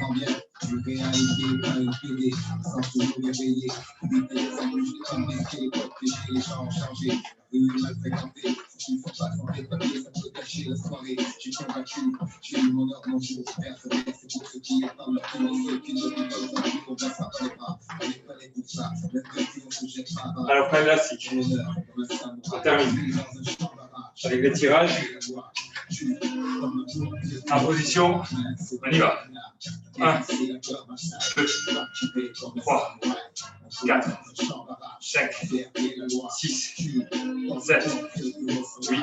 Combien tu veux réaliser par une PD sans toujours réveiller. Éviter les embûches, les femmes risquées, les codes péchés, les gens ont changé. La rue mal fréquentée, il ne faut pas sans tes papiers, ça peut cacher la soirée. J'ai convaincu, j'ai eu mon heure, mon jour, personnel. C'est pour ceux qui attendent leur tour, ceux qui ne vivent pas aujourd'hui, on va ça dans les bras. On n'est pas les pour ça, la vie, on se jette pas. Alors, pas élastique. On termine. Avec les tirages. En position, on y va. 1, 2, 3, 4, 5, 6, 7, 8,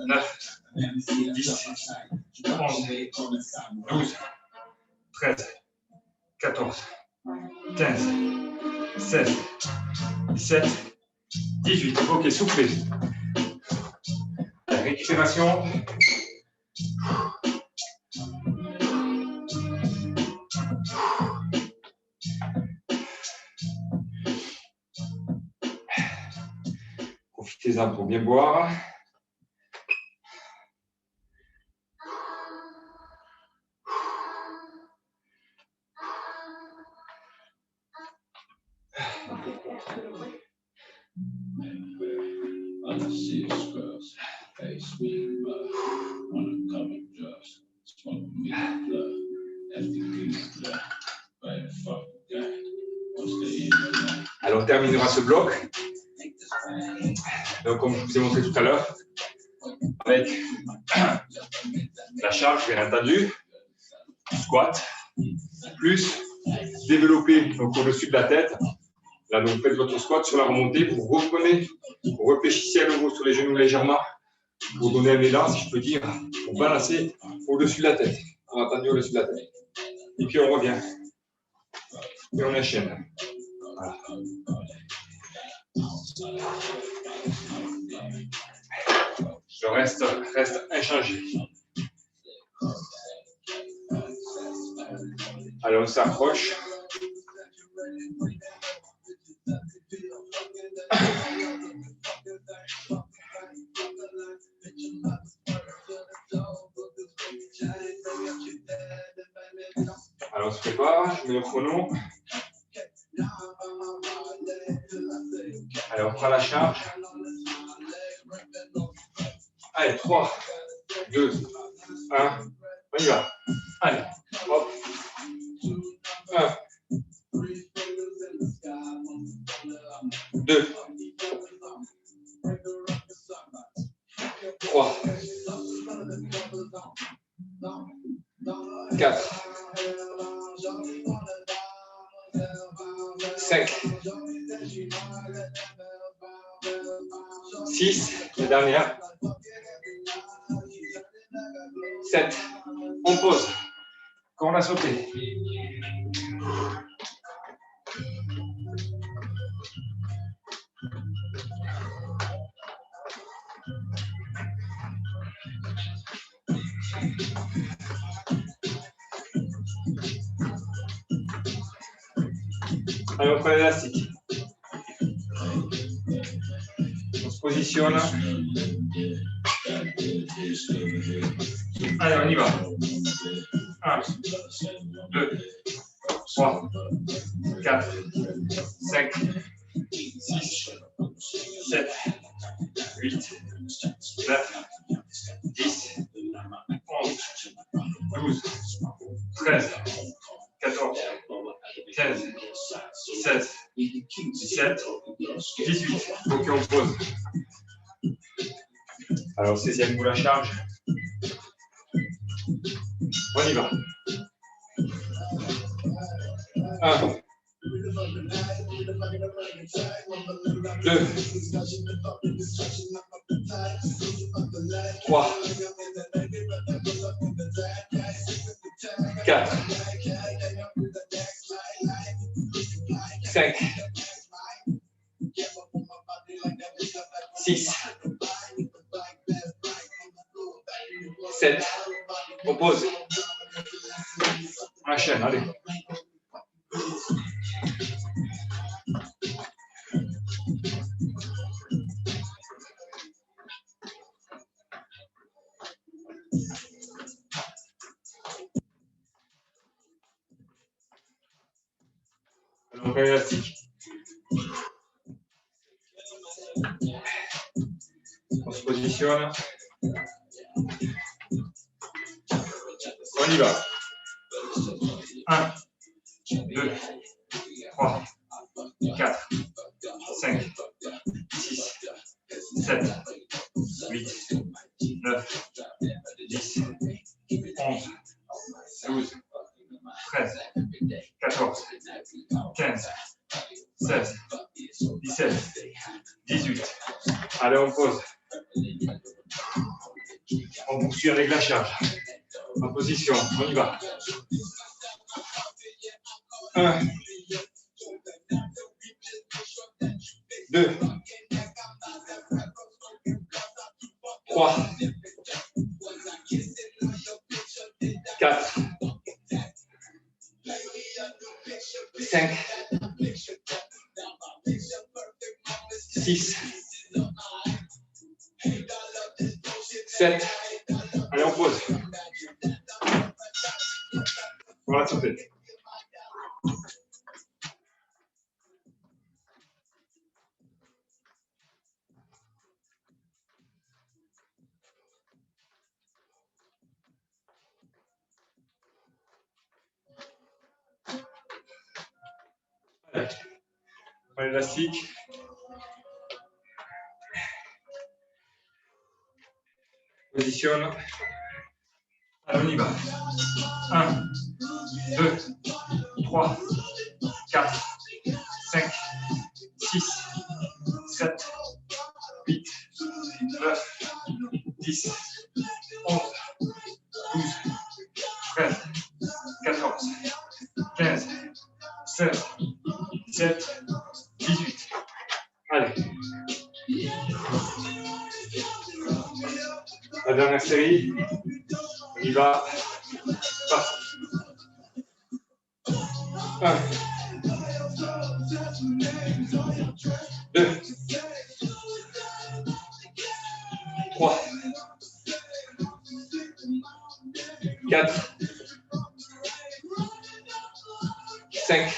9, 10, 11, 12, 13, 14, 15, 16, 17, 18. Ok, soufflez. La récupération. Profitez-en pour bien boire. Alors, on terminera ce bloc. Donc, comme je vous ai montré tout à l'heure, avec la charge, bien entendu, squat, plus développer donc au-dessus de la tête, Là, donc, faites votre squat sur la remontée. Vous reprenez, vous réfléchissez à nouveau sur les genoux légèrement pour donner un élan, si je peux dire, pour balancer au-dessus de la tête. On va tenir au-dessus de la tête. Et puis, on revient. Et on enchaîne. Voilà. Le reste inchangé. Allez, on s'approche. Alors, on se prépare, je mets le chrono. Allez, on prend la charge. Allez, 3, 2, 1, on y va. Allez, hop. 1, 2, 3, 4, 5, 6, la dernière, 7, on pose, quand on a sauté. Allez, on prend l'élastique. On se positionne. Allez, on y va. 1, 2, 3, 4, 5, 6, 7, 8, 9, 10, 11, 12, 13, 14, 15, 16, 17, 18. Ok, on pose. Alors, 16e coup la charge. On y va. 1, 2, 3, 4, 5, 6, 7, on pose. On enchaîne, allez. Donc, élastique. On se positionne. On y va. 1, 2, 3, 4, 5, 6, 7, 8, 9, 10, 11, 12, 13, 14, 15, 16, 17, 18. Allez, on pose. On poursuit avec la charge. En position, on y va. 1, 2, 3, 4, 5, 6, 7. Allez, on pose. Voilà, ça fait. Allez. On prend l'élastique. Positionne. Allez, on y va. 1, 2, 3, 4, 5, 6, 7, 8, 9, 10, 11, 12, 13, 14, 15, 16, 17, 18. Allez. La dernière série. On y va. Parti. 1, 2, 3, 4, 5,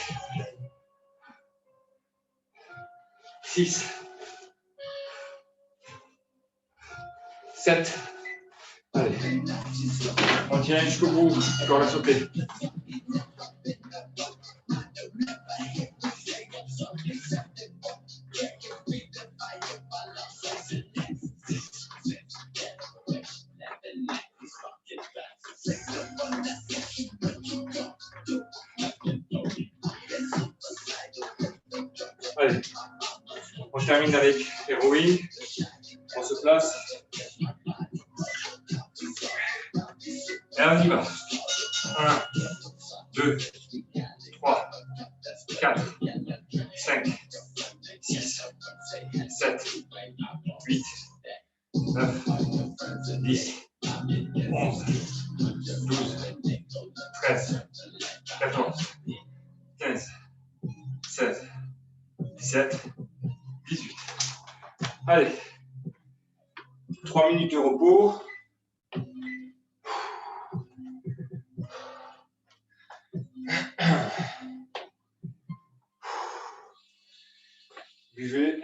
6, 7. Allez. On tient jusqu'au bout. Encore la sauter. Allez, on termine avec héroïne. On se place. Et on y va. 1, 2, 3, 4, 5, 6, 7, 8, 9, 10, 11, 12, 13, 14, 15, 16, 17, 18. Allez, 3 minutes de repos. Buvez.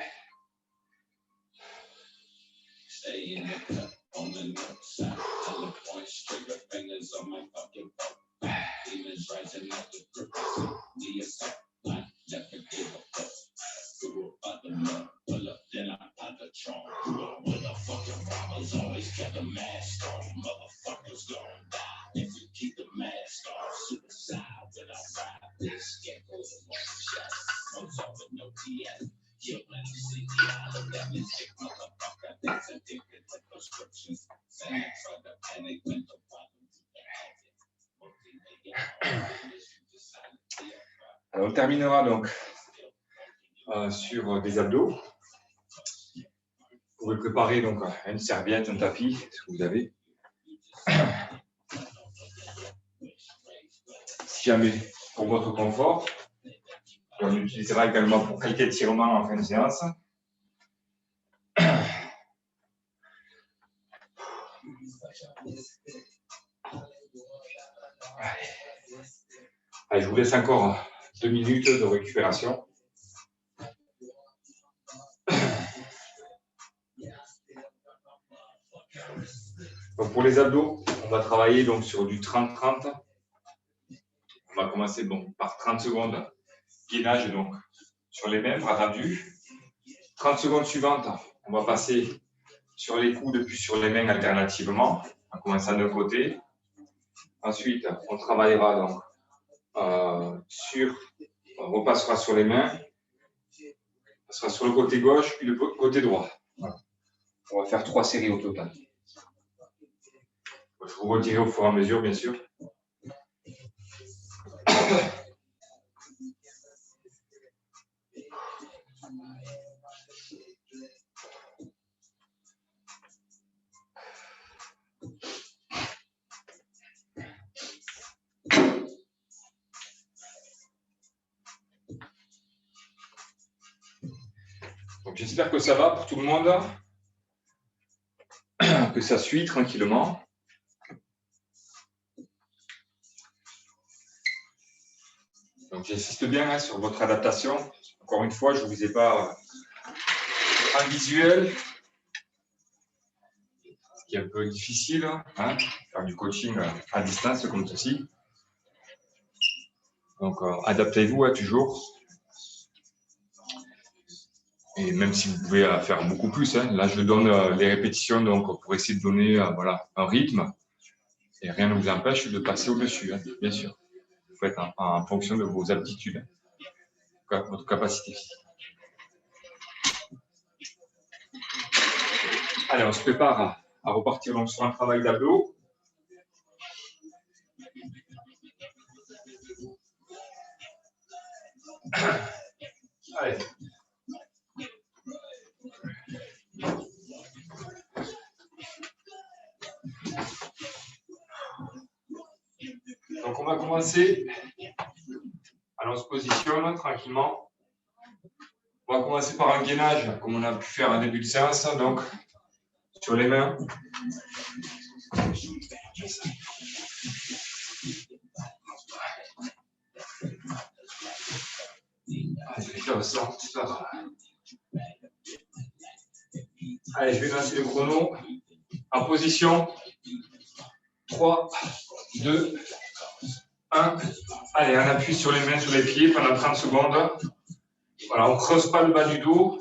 Alors, on terminera donc sur des abdos. Vous pouvez préparer donc une serviette, un tapis, ce que vous avez. Si jamais, pour votre confort, on l'utilisera également pour quelques étirements en fin de séance. Allez, je vous laisse encore 2 minutes de récupération. Donc pour les abdos, on va travailler donc sur du 30-30. On va commencer donc par 30 secondes gainage donc sur les mains, bras tendus. 30 secondes suivantes, on va passer sur les coudes puis sur les mains alternativement, en commençant d'un côté. Ensuite, on travaillera donc on repassera sur les mains, on passera sur le côté gauche puis le côté droit. Voilà. On va faire 3 séries au total. Il faut retirer au fur et à mesure, bien sûr. Donc j'espère que ça va pour tout le monde, que ça suit tranquillement. Donc j'insiste bien sur votre adaptation. Encore une fois, je ne vous ai pas en visuel, ce qui est un peu difficile, hein, faire du coaching à distance comme ceci. Donc adaptez-vous toujours. Et même si vous pouvez faire beaucoup plus, hein, là je donne les répétitions donc, pour essayer de donner voilà, un rythme. Et rien ne vous empêche de passer au-dessus, hein, bien sûr. Vous faites en fonction de vos aptitudes, votre capacité physique. Allez, on se prépare à repartir donc sur un travail d'abdos. Allez. Donc, on va commencer. Alors, on se positionne tranquillement. On va commencer par un gainage, comme on a pu faire en début de séance. Donc, sur les mains. Allez, je vais lancer le chrono. En position. 3, 2, 1. Allez, on appuie sur les mains, sur les pieds pendant 30 secondes. Voilà, on ne creuse pas le bas du dos.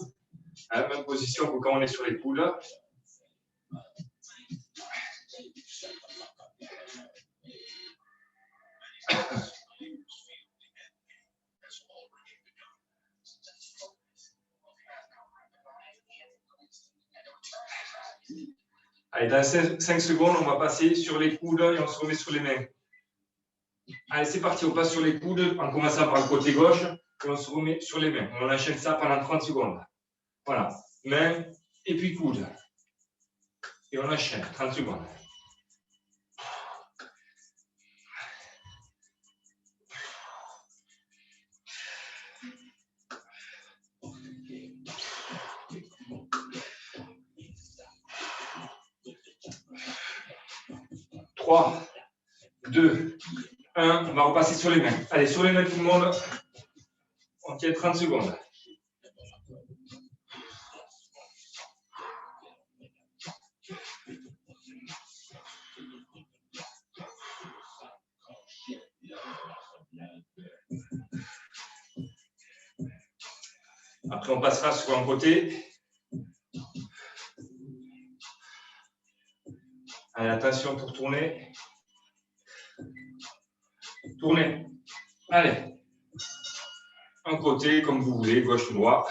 À la même position que quand on est sur les coudes. Allez, dans 5 secondes, on va passer sur les coudes et on se remet sur les mains. Allez, c'est parti, on passe sur les coudes en commençant par le côté gauche et on se remet sur les mains. On enchaîne ça pendant 30 secondes. Voilà, main et puis coude. Et on enchaîne 30 secondes. Trois, 2, 1, on va repasser sur les mains. Allez, sur les mains tout le monde, on tient 30 secondes. Après, on passera sur un côté. Allez, attention pour tourner. Tournez. Allez. Un côté, comme vous voulez, gauche ou droite.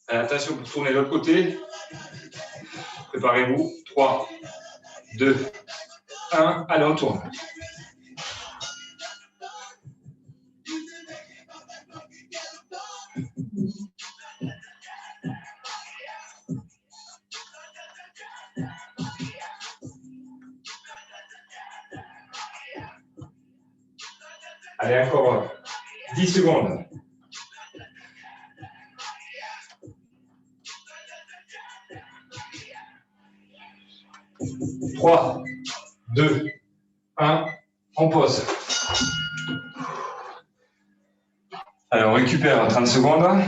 Allez, attention pour tourner de l'autre côté. Préparez-vous. 3, 2, 1. Allez, on tourne. Allez, encore 10 secondes. 3, 2, 1, on pose. Allez, on récupère 30 secondes.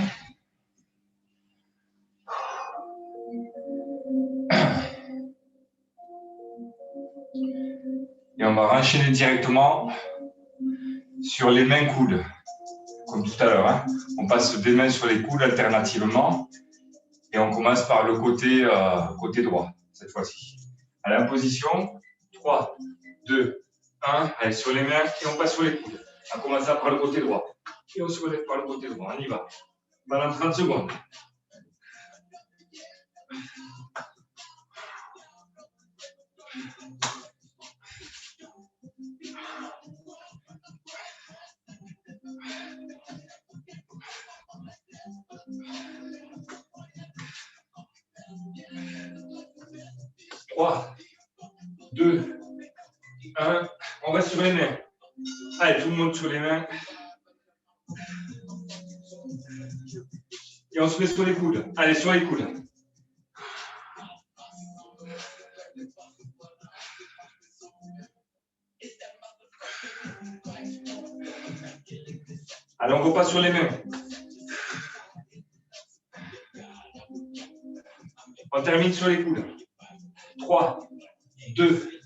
Et on va enchaîner directement sur les mains coudes, comme tout à l'heure. Hein. On passe des mains sur les coudes alternativement et on commence par le côté, côté droit, cette fois-ci. Allez, en position, 3, 2, 1, allez, sur les mains et on passe sur les coudes. En commençant par le côté droit. Et on se relève par le côté droit, on y va. Pendant 30 secondes. Trois, 2, 1, on va sur les mains. Allez, tout le monde sur les mains. Et on se met sur les coudes. Allez, sur les coudes. Allez, on repasse sur les mains. On termine sur les coudes. 3, 2,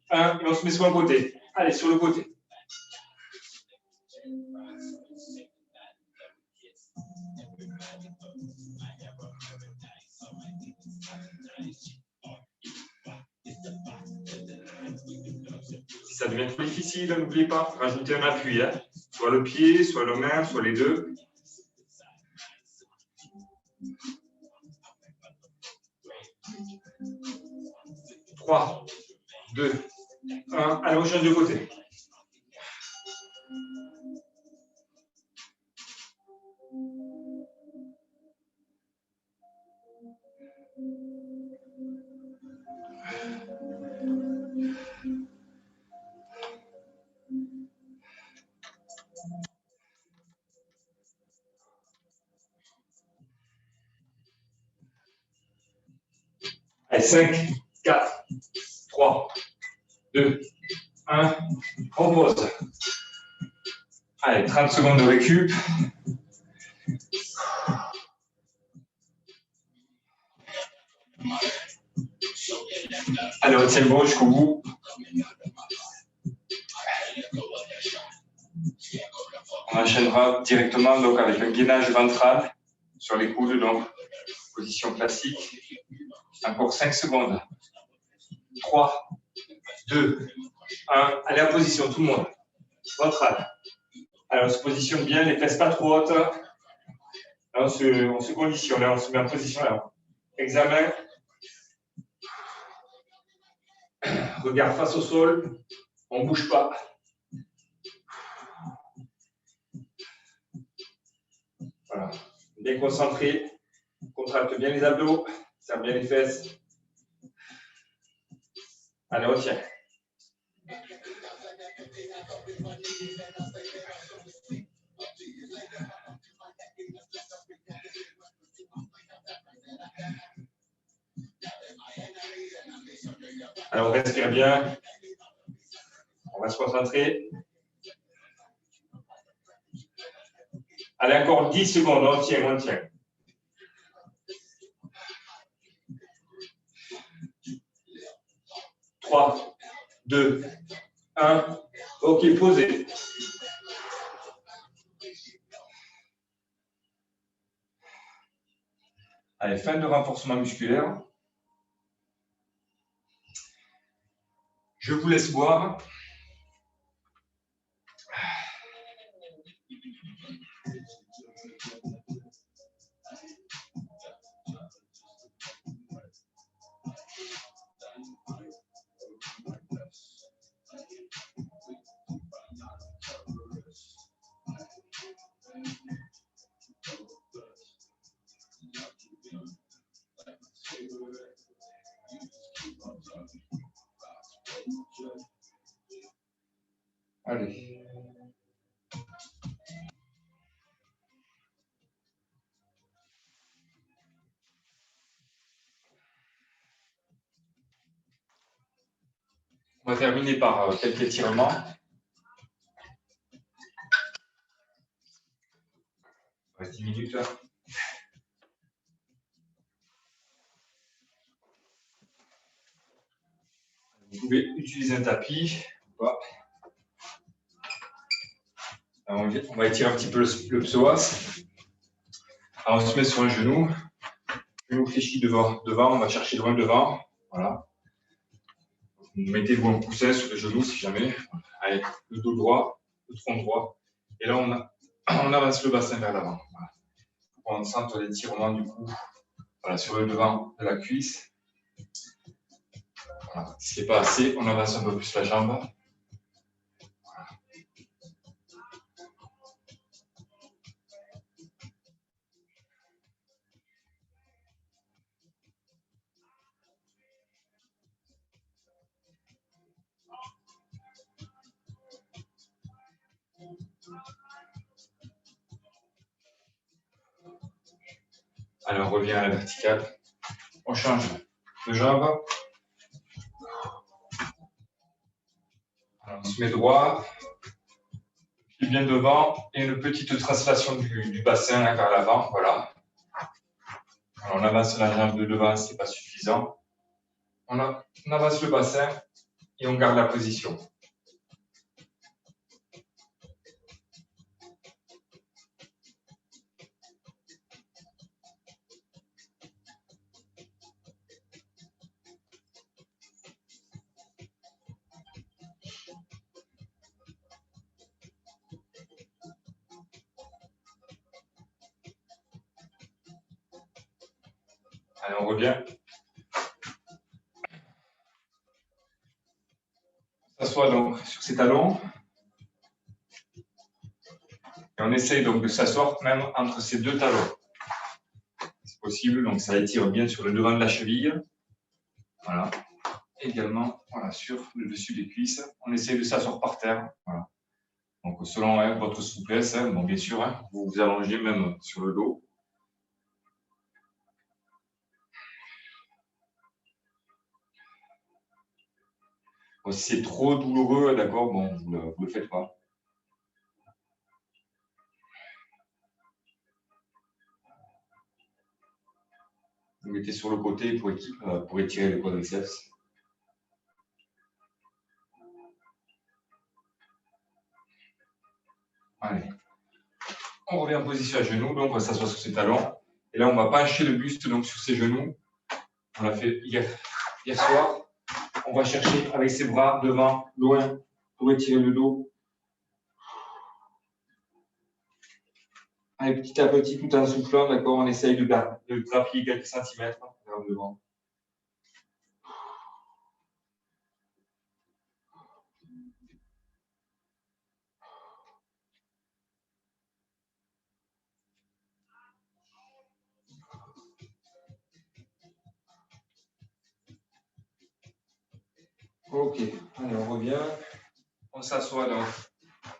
1, et on se met sur un côté. Allez, sur le côté. Si ça devient trop difficile, n'oubliez pas, rajoutez un appui. Hein. Soit le pied, soit la main, soit les deux. 3, 2, 1. Allez, on change de côté. Allez, 5, 4, 3, 2, 1. On pose. Allez, 30 secondes de récup. Allez, on tient bon jusqu'au bout. On enchaînera directement donc, avec un gainage ventral sur les coudes, donc position classique. Encore 5 secondes. 3, 2, 1. Allez en position, tout le monde. Ventral. Alors, on se positionne bien, les fesses pas trop hautes. Là, on se conditionne, là, on se met en position là. Examen. Regard face au sol. On ne bouge pas. Voilà. Bien concentré. Contracte bien les abdos. Serre bien les fesses. Allez, retiens. Alors, on respire bien. On va se concentrer. Allez, encore 10 secondes. On tient, on tient. Trois, 2, 1. Ok, posez. Allez, fin de renforcement musculaire. Je vous laisse boire. Allez. On va terminer par quelques étirements. Il reste 10 minutes là. Vous pouvez utiliser un tapis. Alors, on va étirer un petit peu le psoas. Alors, on se met sur un genou. Genou fléchi devant, on va chercher loin devant. Voilà. Mettez-vous un coussin sur le genou si jamais. Allez, le dos droit, le tronc droit. Et là, on avance le bassin vers l'avant. Voilà. On sente l'étirement du cou voilà, sur le devant de la cuisse. Voilà. Si ce n'est pas assez, on avance un peu plus la jambe. Voilà. Allez, on revient à la verticale. On change de jambe. Alors, on se met droit. Pied bien devant et une petite translation du bassin vers l'avant. Voilà. Alors, on avance la jambe de devant, ce n'est pas suffisant. On avance le bassin et on garde la position. Allez, on revient. On s'assoit donc sur ses talons. Et on essaye donc de s'asseoir même entre ces deux talons. C'est possible, donc ça étire bien sur le devant de la cheville. Voilà. Également, voilà, sur le dessus des cuisses. On essaye de s'asseoir par terre. Voilà. Donc selon votre souplesse, bon, bien sûr, vous vous allongez même sur le dos. Bon, si c'est trop douloureux, d'accord, bon, vous le faites pas. Vous mettez sur le côté pour étirer le quadriceps. Allez. On revient en position à genoux, donc on va s'asseoir sur ses talons. Et là, on va pencher le buste donc, sur ses genoux. On l'a fait hier soir. On va chercher avec ses bras devant, loin, pour étirer le dos. Allez, petit à petit, tout en soufflant, d'accord, on essaye de grappiller quelques centimètres vers le devant. Ok, allez, on revient. On s'assoit donc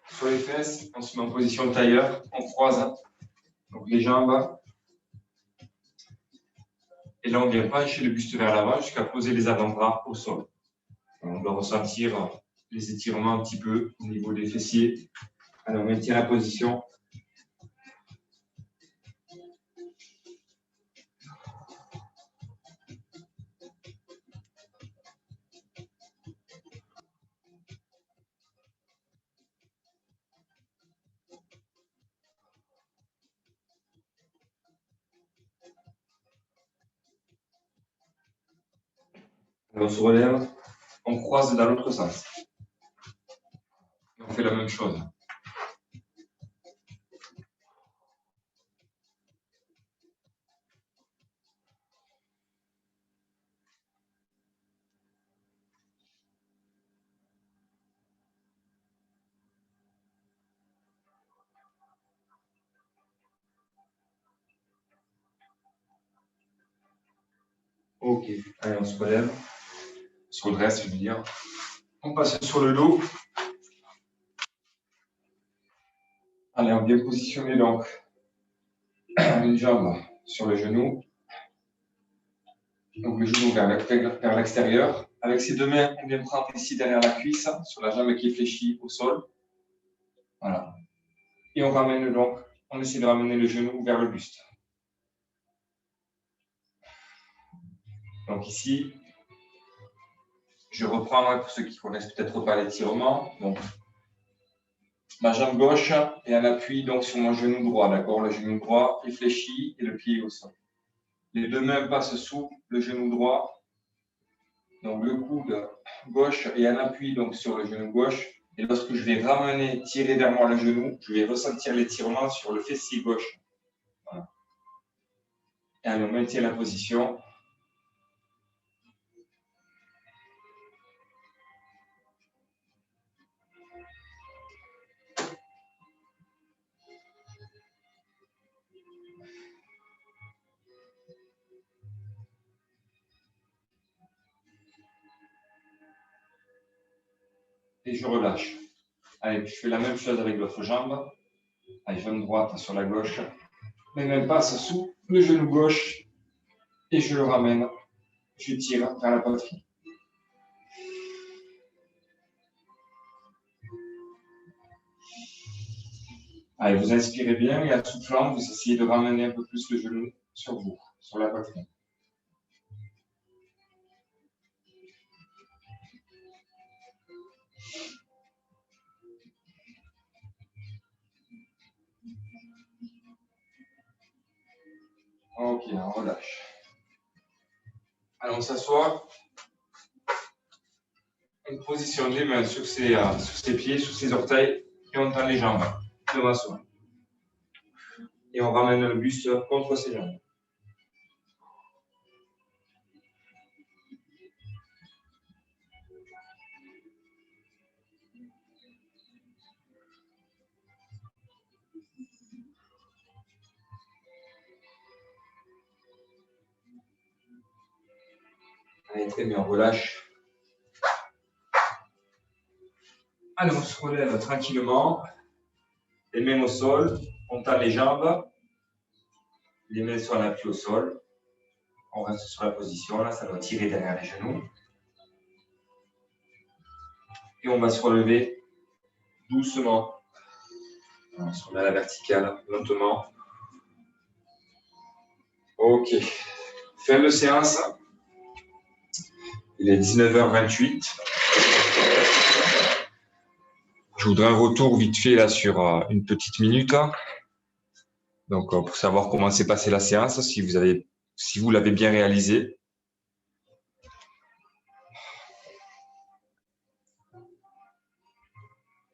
sur les fesses, on se met en position de tailleur, on croise donc les jambes. Et là, on vient pencher le buste vers l'avant jusqu'à poser les avant-bras au sol. On doit ressentir les étirements un petit peu au niveau des fessiers. Alors, on maintient la position. On se relève, on croise dans l'autre sens. Et on fait la même chose. Ok, allez, on se relève. On se redresse, je veux dire. On passe sur le dos. Allez, on vient positionner donc une jambe sur le genou. Donc le genou vers l'extérieur. Avec ses deux mains, on vient prendre ici derrière la cuisse, sur la jambe qui est fléchie au sol. Voilà. Et on ramène donc, on essaie de ramener le genou vers le buste. Donc ici, je reprends pour ceux qui ne connaissent peut-être pas l'étirement. Donc, ma jambe gauche est en appui donc, sur mon genou droit. D'accord, le genou droit est fléchi et le pied est au sol. Les deux mains passent sous le genou droit. Donc le coude gauche est en appui donc, sur le genou gauche. Et lorsque je vais ramener, tirer vers moi le genou, je vais ressentir l'étirement sur le fessier gauche. Voilà. Et on maintient la position. Et je relâche. Allez, je fais la même chose avec l'autre jambe. Allez, jambe droite sur la gauche. Mes mains passent sous le genou gauche et je le ramène. Je tire vers la poitrine. Allez, vous inspirez bien et en soufflant, vous essayez de ramener un peu plus le genou sur vous, sur la poitrine. Ok, on relâche. Alors, on s'assoit. On positionne les mains sur ses pieds, sur ses orteils, et on tend les jambes devant soi. Et on ramène le buste contre ses jambes. Allez, très bien, on relâche. Allez, on se relève tranquillement. Les mains au sol, on tend les jambes. Les mains sur l'appui au sol. On reste sur la position, là, ça doit tirer derrière les genoux. Et on va se relever doucement. On se remet à la verticale, lentement. Ok. Fin de séance. Il est 19h28. Je voudrais un retour vite fait là sur une petite minute. Donc, pour savoir comment s'est passée la séance, si vous l'avez bien réalisée.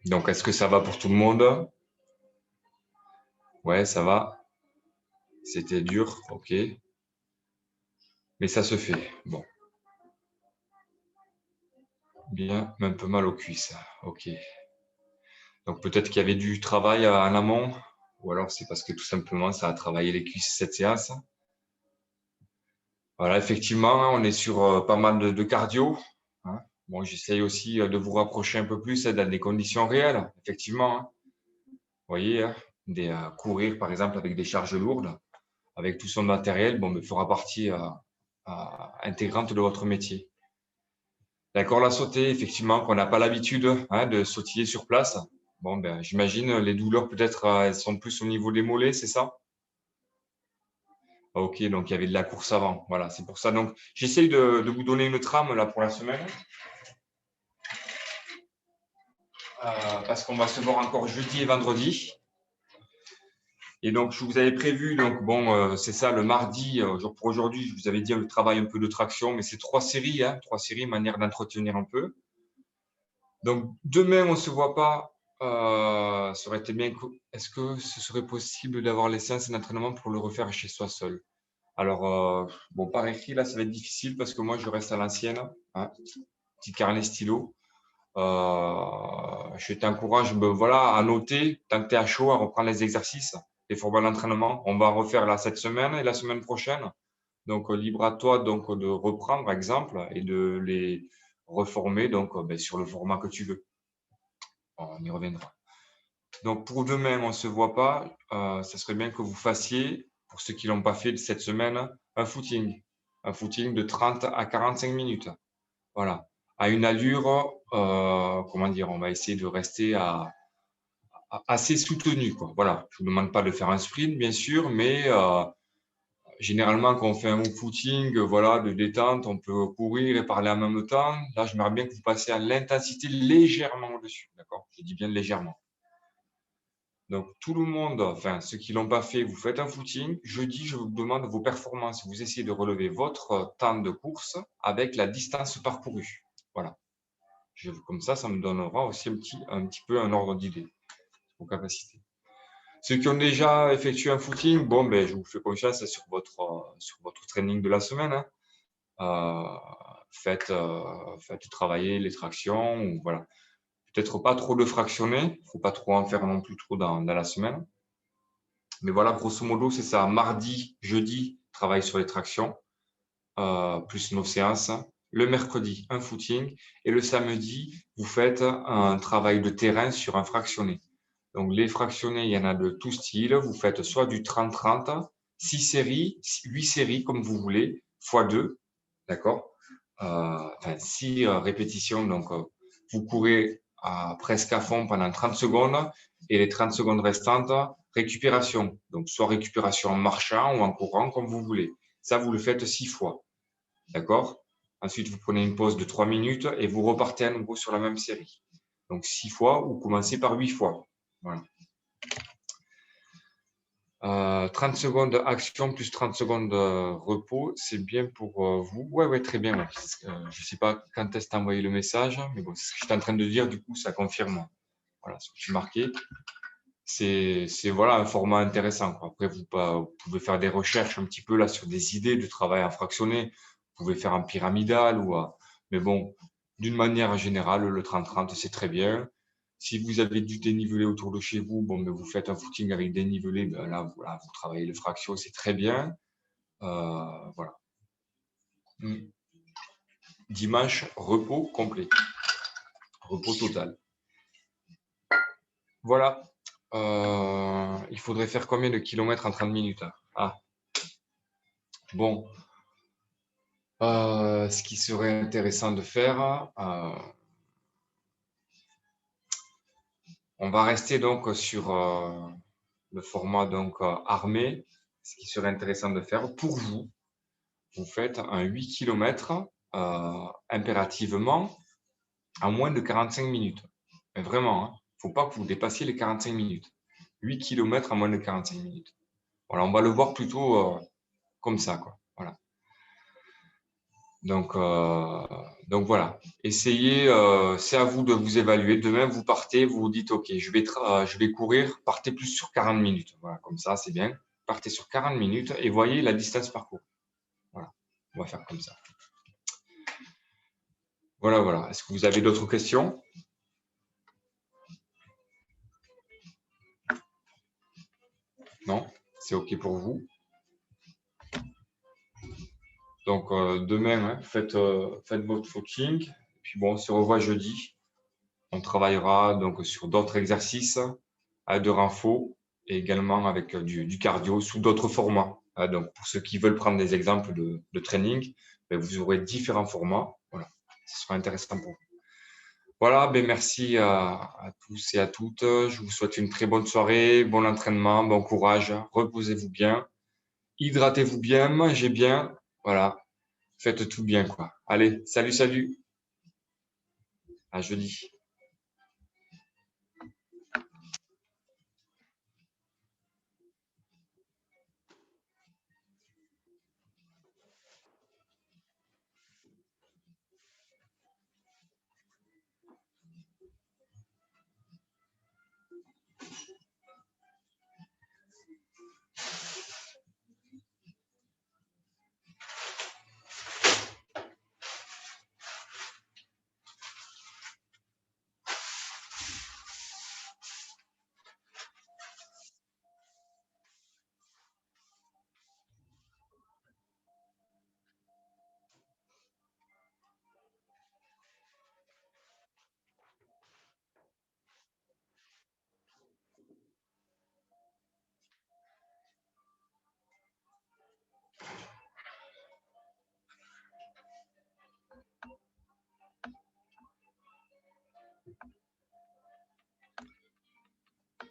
Donc, est-ce que ça va pour tout le monde? Ouais, ça va. C'était dur, ok. Mais ça se fait. Bon. Bien, mais un peu mal aux cuisses. Ok. Donc, peut-être qu'il y avait du travail en amont, ou alors c'est parce que tout simplement, ça a travaillé les cuisses cette séance. Voilà, effectivement, on est sur pas mal de cardio. Hein. Bon, j'essaye aussi de vous rapprocher un peu plus dans des conditions réelles, effectivement. Hein. Vous voyez, hein, courir par exemple avec des charges lourdes, avec tout son matériel, bon, mais fera partie intégrante de votre métier. La corde à sauter, effectivement, qu'on n'a pas l'habitude de sautiller sur place. Bon, ben, j'imagine les douleurs peut-être elles sont plus au niveau des mollets, c'est ça? Ok, donc il y avait de la course avant. Voilà, c'est pour ça. Donc, j'essaye de vous donner une trame là pour la semaine. Parce qu'on va se voir encore jeudi et vendredi. Et donc, je vous avais prévu, donc bon, c'est ça, le mardi, pour aujourd'hui, je vous avais dit le travail un peu de traction, mais c'est 3 séries, manière d'entretenir un peu. Donc, demain, on ne se voit pas. Ça aurait été bien. Est-ce que ce serait possible d'avoir les séances d'entraînement pour le refaire chez soi seul? Alors, bon, par écrit, là, ça va être difficile parce que moi, je reste à l'ancienne, hein, petit carnet stylo. Je t'encourage voilà, à noter, tant que tu es à chaud, à reprendre les exercices, les formats d'entraînement. On va refaire là cette semaine et la semaine prochaine. Donc, libre à toi donc, de reprendre, par exemple, et de les reformer donc, sur le format que tu veux. On y reviendra. Donc, pour demain, on ne se voit pas. Ça serait bien que vous fassiez, pour ceux qui ne l'ont pas fait cette semaine, un footing. Un footing de 30 à 45 minutes. Voilà. À une allure, comment dire, on va essayer de rester assez soutenu, quoi. Voilà. Je ne vous demande pas de faire un sprint, bien sûr, mais généralement, quand on fait un footing, voilà, de détente, on peut courir et parler en même temps. Là, j'aimerais bien que vous passiez à l'intensité légèrement au-dessus, d'accord? Je dis bien légèrement. Donc, tout le monde, enfin, ceux qui ne l'ont pas fait, vous faites un footing. Jeudi, je vous demande vos performances. Vous essayez de relever votre temps de course avec la distance parcourue. Voilà. Comme ça me donnera aussi un petit peu un ordre d'idée, vos capacités. Ceux qui ont déjà effectué un footing, bon, ben, je vous fais confiance sur votre training de la semaine. Hein. Faites travailler les tractions. Ou, voilà. Peut-être pas trop de fractionner. Il ne faut pas trop en faire non plus trop dans la semaine. Mais voilà, grosso modo, c'est ça. Mardi, jeudi, travail sur les tractions, plus nos séances. Le mercredi, un footing. Et le samedi, vous faites un travail de terrain sur un fractionné. Donc, les fractionnés, il y en a de tout style. Vous faites soit du 30-30, 6 séries, 8 séries, comme vous voulez, x 2. D'accord? Enfin, 6 répétitions. Donc, vous courez presque à fond pendant 30 secondes. Et les 30 secondes restantes, récupération. Donc, soit récupération en marchant ou en courant, comme vous voulez. Ça, vous le faites 6 fois. D'accord? Ensuite, vous prenez une pause de 3 minutes et vous repartez à nouveau sur la même série. Donc, 6 fois ou commencez par 8 fois. Voilà. 30 secondes action plus 30 secondes repos, c'est bien pour vous? Ouais, très bien. Ouais. Je ne sais pas quand est-ce que tu as envoyé le message, mais bon, c'est ce que j'étais en train de dire, du coup, ça confirme. Voilà, ce que j'ai marqué. C'est voilà, un format intéressant. Quoi. Après, vous pouvez faire des recherches un petit peu là sur des idées de travail en fractionné. Vous pouvez faire en pyramidal, mais bon, d'une manière générale, le 30-30, c'est très bien. Si vous avez du dénivelé autour de chez vous, bon, mais vous faites un footing avec dénivelé, ben là, voilà, vous travaillez le fraction, c'est très bien. Voilà. dimanche, repos complet. Repos total. Voilà. Il faudrait faire combien de kilomètres en 30 minutes? Ah. Bon. Ce qui serait intéressant de faire, on va rester donc sur le format donc armé. Ce qui serait intéressant de faire pour vous, vous faites un 8 km impérativement en moins de 45 minutes. Mais vraiment, il ne faut pas que vous dépassiez les 45 minutes. 8 km en moins de 45 minutes. Voilà, on va le voir plutôt comme ça, quoi. Voilà. Donc voilà. Essayez, c'est à vous de vous évaluer. Demain, vous partez, vous vous dites, OK, je vais courir, partez plus sur 40 minutes. Voilà, comme ça, c'est bien. Partez sur 40 minutes et voyez la distance parcourue. Voilà, on va faire comme ça. Voilà, voilà. Est-ce que vous avez d'autres questions? Non? C'est OK pour vous? Donc, demain, hein, faites votre footing. Puis bon, on se revoit jeudi. On travaillera donc sur d'autres exercices de renfort et également avec du cardio sous d'autres formats. Donc, pour ceux qui veulent prendre des exemples de training, ben, vous aurez différents formats. Voilà, ce sera intéressant pour vous. Voilà, ben merci à tous et à toutes. Je vous souhaite une très bonne soirée, bon entraînement, bon courage. Reposez-vous bien, hydratez-vous bien, mangez bien. Voilà, faites tout bien, quoi. Allez, salut, salut. À jeudi.